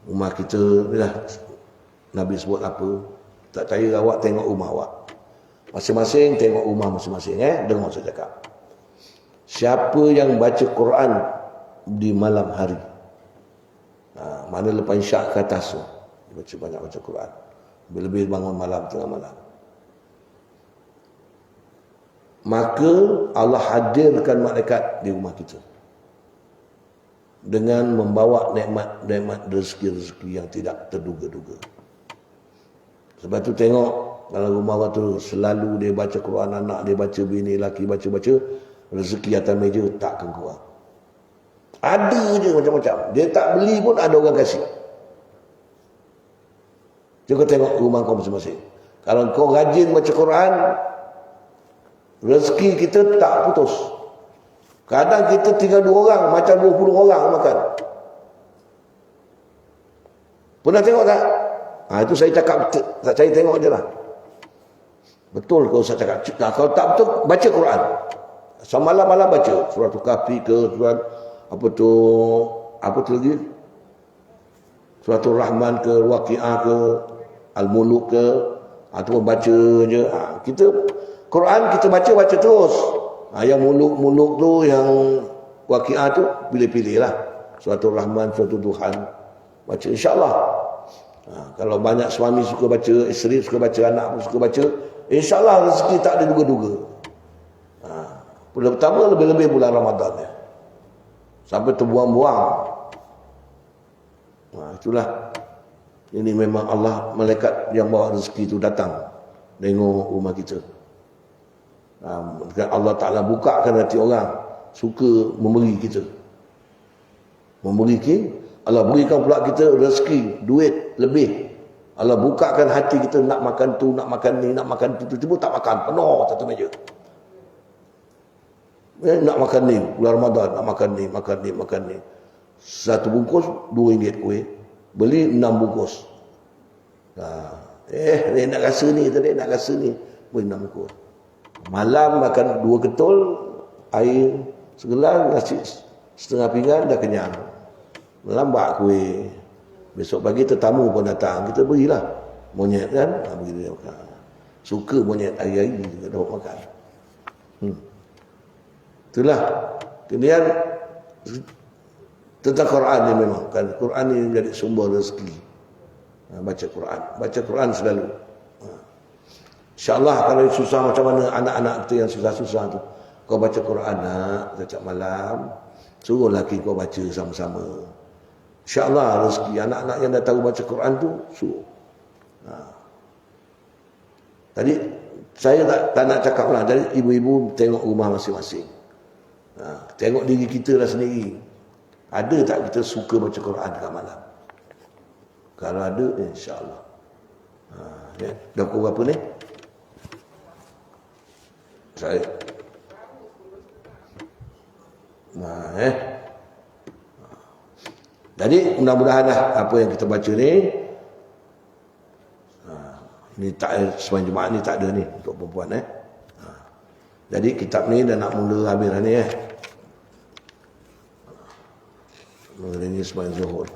rumah kita ni lah, Nabi sebut apa, tak percaya awak tengok rumah awak masing-masing, tengok rumah masing-masing. Dengar saya cakap, siapa yang baca Quran di malam hari, mana lepas isyak ke atas tu baca banyak baca Quran, lebih bangun malam, tengah malam, maka Allah hadirkan malaikat di rumah kita dengan membawa nikmat-nikmat rezeki-rezeki yang tidak terduga-duga. Sebab tu tengok kalau rumah orang tu selalu dia baca Quran, anak dia baca, bini laki baca-baca, rezeki atas meja takkan kurang. Ada je macam-macam. Dia tak beli pun ada orang kasih. Cuba tengok rumah kau masing-masing. Kalau kau rajin baca Quran, rezeki kita tak putus. Kadang kita tinggal 2 orang, macam 20 orang makan. Pernah tengok tak? Itu saya cakap, saya tengok je lah. Betul kalau saya cakap. Kalau tak betul, baca Quran. Semalam-malam baca surah Kahfi ke, surat apa tu lagi, Suratul Rahman ke, Waqiah ke, Al-Muluk ke, ataupun baca je. Kita Quran kita baca terus. Yang muluk-muluk tu, yang Waqiah tu pilih-pilih lah. Suratul Rahman, Suratul Duhan, baca insya-Allah. Kalau banyak suami suka baca, isteri suka baca, anak pun suka baca, insya-Allah rezeki tak ada duga-duga. Bulan pertama lebih-lebih bulan Ramadan ya. Sampai terbuang-buang. Itulah. Ini memang Allah, malaikat yang bawa rezeki itu datang tengok rumah kita. Allah Ta'ala bukakan hati orang suka memberi kita. Memberi kita, Allah berikan pula kita rezeki, duit lebih. Allah bukakan hati kita nak makan tu, nak makan ni, nak makan tu, tiba-tiba tak makan, penuh satu meja. Nak makan ni, bulan Ramadan, nak makan ni, makan ni. Satu bungkus RM2 kuih, beli 6 bungkus. Dia nak rasa ni, tadi nak rasa ni, beli 6 bungkus. Malam makan 2 ketul, air segelas, nasi setengah pinggan, dah kenyang. Melambat kuih. Besok pagi tetamu pun datang, kita berilah. Monyet kan, bagi dia makan. Suka monyet hari-hari juga dapat makan. Itulah. Kemudian Tentang Quran ni memang kan. Quran ni jadi sumber rezeki. Baca Quran. Baca Quran selalu. InsyaAllah kalau susah macam mana anak-anak tu yang susah-susah tu. Kau baca Quran nak setiap malam. Suruh laki kau baca sama-sama. InsyaAllah rezeki anak-anak yang dah tahu baca Quran tu suruh. Tadi saya tak nak cakap lah. Jadi ibu-ibu tengok rumah masing-masing. Tengok diri kita lah sendiri. Ada tak kita suka baca Quran dekat malam? Kalau ada, insyaAllah. Ya. Dah pukul berapa ni? Saya. Jadi mudah-mudahan lah apa yang kita baca ni. Ni tak sembahyang Jumaat ni tak ada ni untuk perempuan Jadi kitab ni dah nak mula habis dah ni Mula ni sembahyang Zuhur.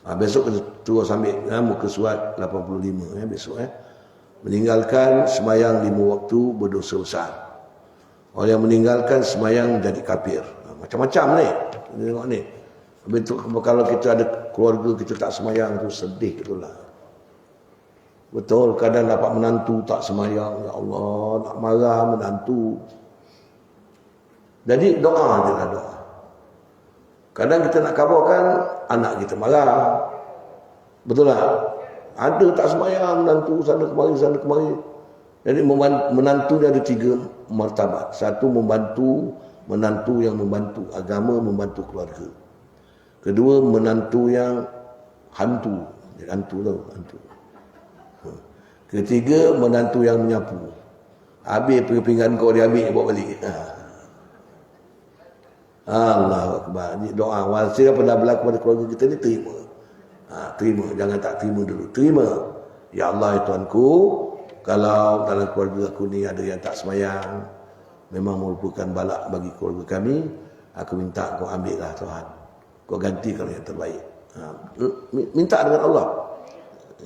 Besok kita terus ambil muka surat 85 besok Meninggalkan sembahyang 5 waktu berdosa besar. Orang yang meninggalkan sembahyang jadi kafir. Macam-macam ni. Tengok ni. Habis tu kalau kita ada keluarga kita tak sembahyang tu sedih itulah. Betul kadang dapat menantu tak sembahyang, ya Allah, nak marah menantu. Jadi doa je lah doa. Kadang kita nak kabarkan anak kita marah. Betul tak? Ada tak sembahyang menantu sana kemari. Jadi menantu dia ada 3 martabat. Satu membantu, menantu yang membantu agama, membantu keluarga. Kedua menantu yang hantu. Hantu tau, hantu. Ketiga menantu yang menyapu. Habis pinggan kau dia ambil bawa balik. Allahu Akbar. Ni doa wasiat pada berlaku pada keluarga kita ni terima. Terima, jangan tak terima dulu. Terima. Ya Allah ya Tuanku, kalau dalam keluarga aku ni ada yang tak sembahyang, memang merupakan balak bagi keluarga kami, aku minta kau ambil lah Tuhan. Kau ganti kalau yang terbaik. Minta dengan Allah.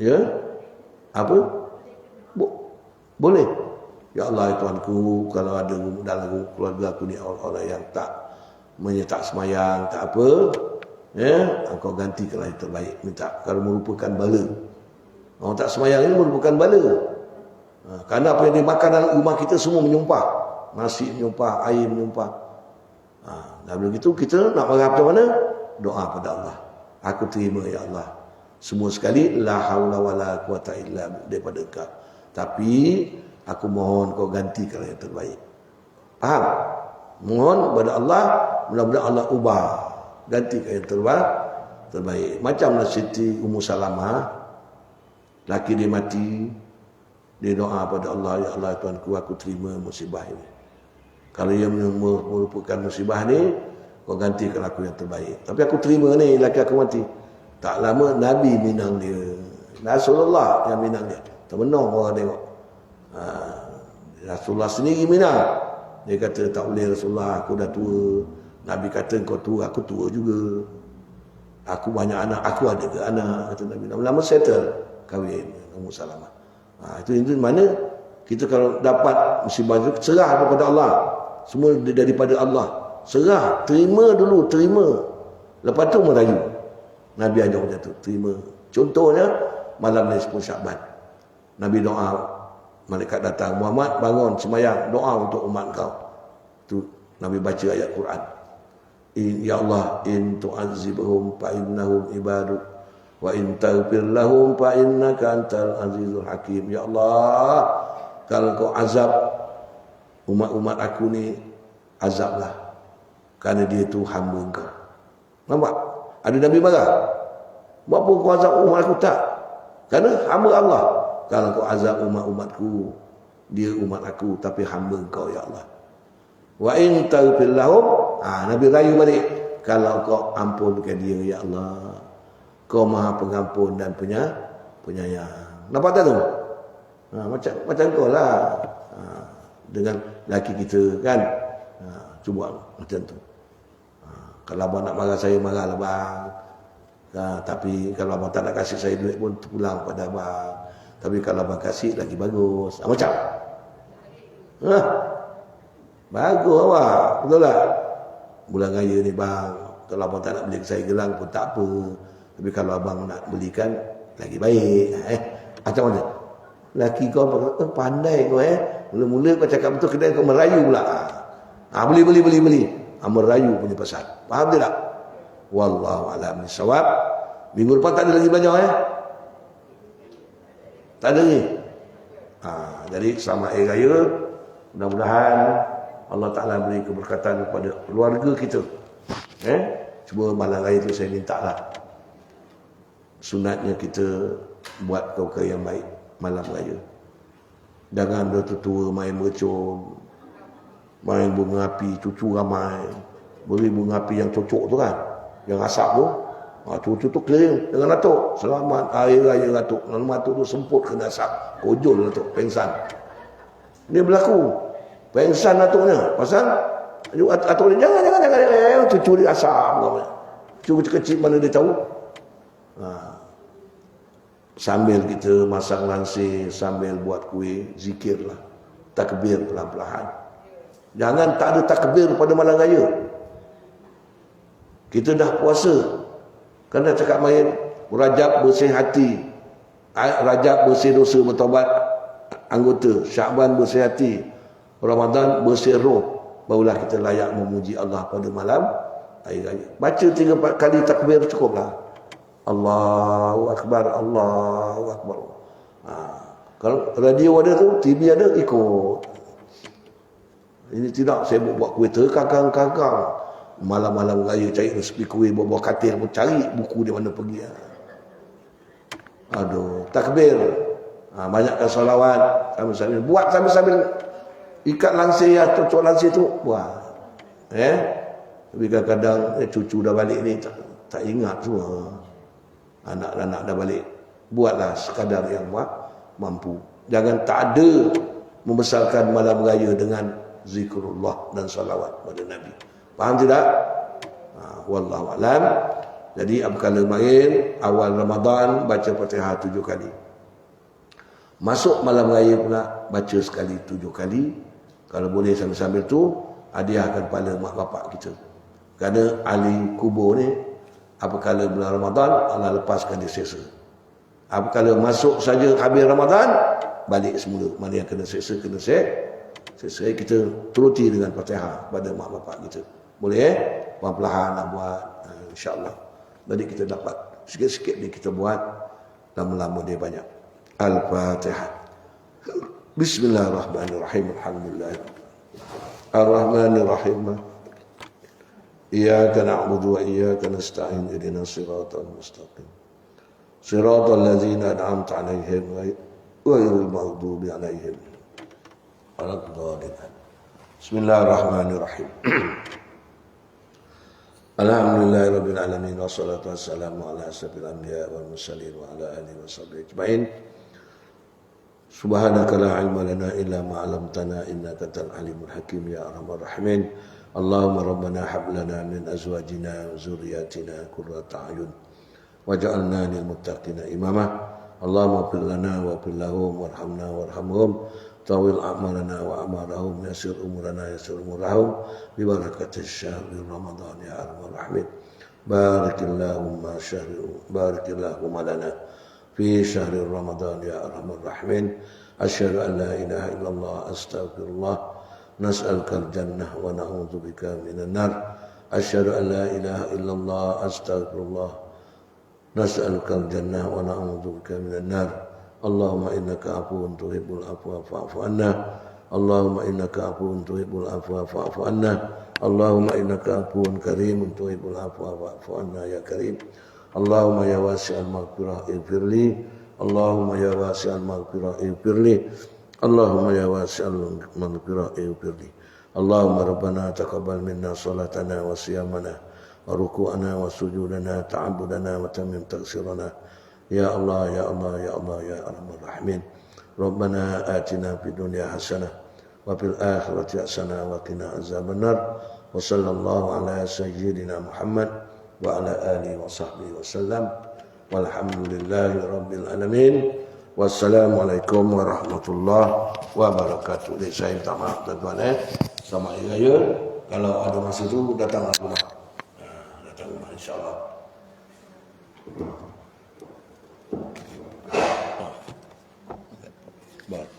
Ya? Apa? Boleh. Ya Allah ya Tuanku, kalau ada dalam keluarga aku ni orang-orang yang tak menyertak semayang, tak apa, engkau ganti kalau yang terbaik. Minta. Kalau merupakan bala. Orang tak semayang ini merupakan bala. Kerana apa yang dimakan dalam rumah kita semua menyumpah. Nasi menyumpah, air menyumpah. Dan begitu kita nak marah macam mana? Doa pada Allah. Aku terima ya Allah. Semua sekali la haula wala quwata illa daripada Engkau. Tapi aku mohon kau ganti kalau yang terbaik. Faham? Mohon kepada Allah, mudah-mudahan Allah ubah, ganti kalau yang terbaik. Macamlah Siti Ummu Salamah, laki dia mati, dia doa pada Allah, ya Allah Tuanku, aku terima musibah ini. Kalau ia merupakan musibah ni, kau gantikan aku yang terbaik. Tapi aku terima ni, laki aku mati. Tak lama Nabi minang dia. Rasulullah yang minang dia. Termenung orang tengok. Rasulullah sendiri minang. Dia kata tak boleh Rasulullah, aku dah tua. Nabi kata kau tua, aku tua juga. Aku banyak anak, aku ada ke anak. Kata Nabi. Lama settle kahwin Ummu Salamah. Itu mana kita kalau dapat musibah itu serah kepada Allah. Semua daripada Allah. Serah, terima dulu, terima. Lepas tu merayu. Nabi ajar macam tu, terima. Contohnya malam ni 10 Syakban. Nabi doa, malaikat datang, Muhammad bangun sembahyang, doa untuk umat kau. Tu Nabi baca ayat Quran. Ya Allah, in tu'azibhum fa innahum ibaduk wa in taghfir lahum fa innaka antal azizul hakim. Ya Allah, kalau kau azab umat-umat aku ni, azablah. Kerana dia tu hamba engkau. Nampak? Ada Nabi marah. Buat apa kau azab umat aku? Tak. Kerana hamba Allah. Kalau kau azab umat-umatku, dia umat aku, tapi hamba engkau ya Allah. Wa in taghfir lahum, Nabi rayu balik. Kalau kau ampunkan dia ya Allah, kau Maha Pengampun dan penyayang. Nampak tak tu? Macam kau lah. Dengan laki kita kan. Cuba macam tu. Kalau abang nak marah saya, marahlah bang. Tapi kalau abang tak nak kasih saya duit pun pulang pada abang. Tapi kalau abang kasih lagi bagus. Macam. Bagus awak. Betul tak? Bulan raya ni bang, kalau abang tak nak beli saya gelang pun tak apa. Tapi kalau abang nak belikan, lagi baik. Macam mana? Laki kau pandai kau Mula-mula kau cakap betul, kedai kau merayu pula. Beli. Merayu punya pasal. Faham tak? Wallahu a'lam bissawab. Minggu depan tak ada lagi belajar Tak ada ni. Jadi selamat hari raya. Mudah-mudahan Allah Ta'ala beri keberkatan kepada keluarga kita. Cuba malam raya tu saya minta lah. Sunatnya kita buat perkara yang baik malam raya. Jangan dah tua main mercom, main bunga api, cucu ramai. Beri bunga api yang cocok tu kan, yang asap tu. Cucu tu keliling dengan Datuk. Selamat hari raya Datuk. Lalu Datuk tu semput kena asap. Kojol Datuk, pengsan. Dia berlaku. Pengsan Datuknya. Pasal Datuk dia, jangan. Cucu dia asap. Cucu kecil mana dia tahu. Sambil kita masak lansir, sambil buat kuih, zikirlah. Takbir pelan-pelan. Jangan tak ada takbir pada malam raya. Kita dah puasa. Kena cakap main Rajab bersih hati, Rajab bersih dosa bertaubat anggota, Syaban bersih hati, Ramadan bersih roh. Barulah kita layak memuji Allah pada malam hari raya. Baca 3-4 kali takbir cukuplah. Allahu Akbar, Allahu Akbar. Kalau radio ada tu, TV ada, ikut. Ini tidak, saya buat kuih terkangkang-kangkang. Malam-malam raya cari rezeki kuih, bawa katil pun cari buku dia mana pergi. Aduh, takbir. Banyakkan salawat. Sambil-sambil buat, sambil-sambil ikat lansir, cocok lansir tu buat. Tapi kadang-kadang cucu dah balik ni tak ingat semua. Anak-anak dah balik. Buatlah sekadar yang mampu. Jangan tak ada membesarkan malam raya dengan zikrullah dan salawat pada Nabi. Faham tidak? Wallahu a'lam. Jadi apabila main awal Ramadan baca Fatihah 7 kali. Masuk malam raya pula baca sekali 7 kali. Kalau boleh sambil-sambil tu hadiahkan kepada mak bapak kita. Kerana ahli kubur ni apabila bulan Ramadan Allah lepaskan dia seksa. Apabila masuk saja habis Ramadan balik semula. Mana yang kena seksa kena seksa. Kita turuti dengan Fatihah pada mak bapak kita. Boleh pelan-pelan nak buat, insya-Allah. Jadi kita dapat sikit-sikit ni kita buat, lama-lama dia banyak. Al-Fatihah. Bismillahirrahmanirrahim. Alhamdulillah. Ar-Rahmanirrahim. Iyyaka na'budu wa iyyaka nasta'in. Ihdinas siratal mustaqim. Siratal ladzina an'amta 'alaihim ghairil maghdubi 'alaihim waladdallin. Bismillahirrahmanirrahim. Alhamdulillahirabbil alamin wassalatu wassalamu ala asyrafil anbiya wal mursalin wa ala alihi washabbihi ajmain. Subhanaka la ilma lana illa ma 'allamtana innaka antal alimul hakim ya arhamar rahimin. Allahumma rabbana hab lana min azwajina wa dzurriyyatina qurrata a'yun waj'alna lil muttaqina imama. Allahumma ighfir lana wa ighfir lahum warhamna warhamhum. Tawil a'malana wa amarahum yasir umurana yasir umurahum bi barakatis syahri Ramadan ya arhamar rahimin. Barakillahumma lana fi syahri Ramadan ya arhamar rahimin. Asyhadu an la ilaha illallah astaghfirullah nas'alukal jannah wa na'udzubika minan nar. Asyhadu an la ilaha illallah astaghfirullah nas'alukal jannah wa na'udzubika minan nar. Allahumma innaka afuwun tuhibbul afwa fa'fu anna. Allahumma innaka afuwun tuhibbul afwa fa'fu anna. Allahumma innaka afuwun karimun tuhibbul afwa fa'fu anna ya karim. Allahumma ya wasi'al maghfirah ighfirli. Allahumma ya wasi'al maghfirah ighfirli. Allahumma ya wasi'al maghfirah ighfirli. Allahumma rabbana taqabbal minna salatana wa siyamana wa ruku'ana wa sujudana ta'abbudana wa tamim taghsirana. Ya Allah, Ya Allah, Ya Allah, Ya Arhamar Rahimin. Rabbana atina fid dunya hasanah wa fil akhirati hasanah wa qina azabannar. Wa sallallahu ala sayyidina Muhammad wa ala alihi wa sahbihi wasallam. Walhamdulillahi rabbil alamin. Wassalamualaikum warahmatullahi wabarakatuh. Saya minta maaf tuan-tuan Selamat Hari Raya. Kalau ada masa tu datanglah rumah. Datang rumah insya-Allah. Baik.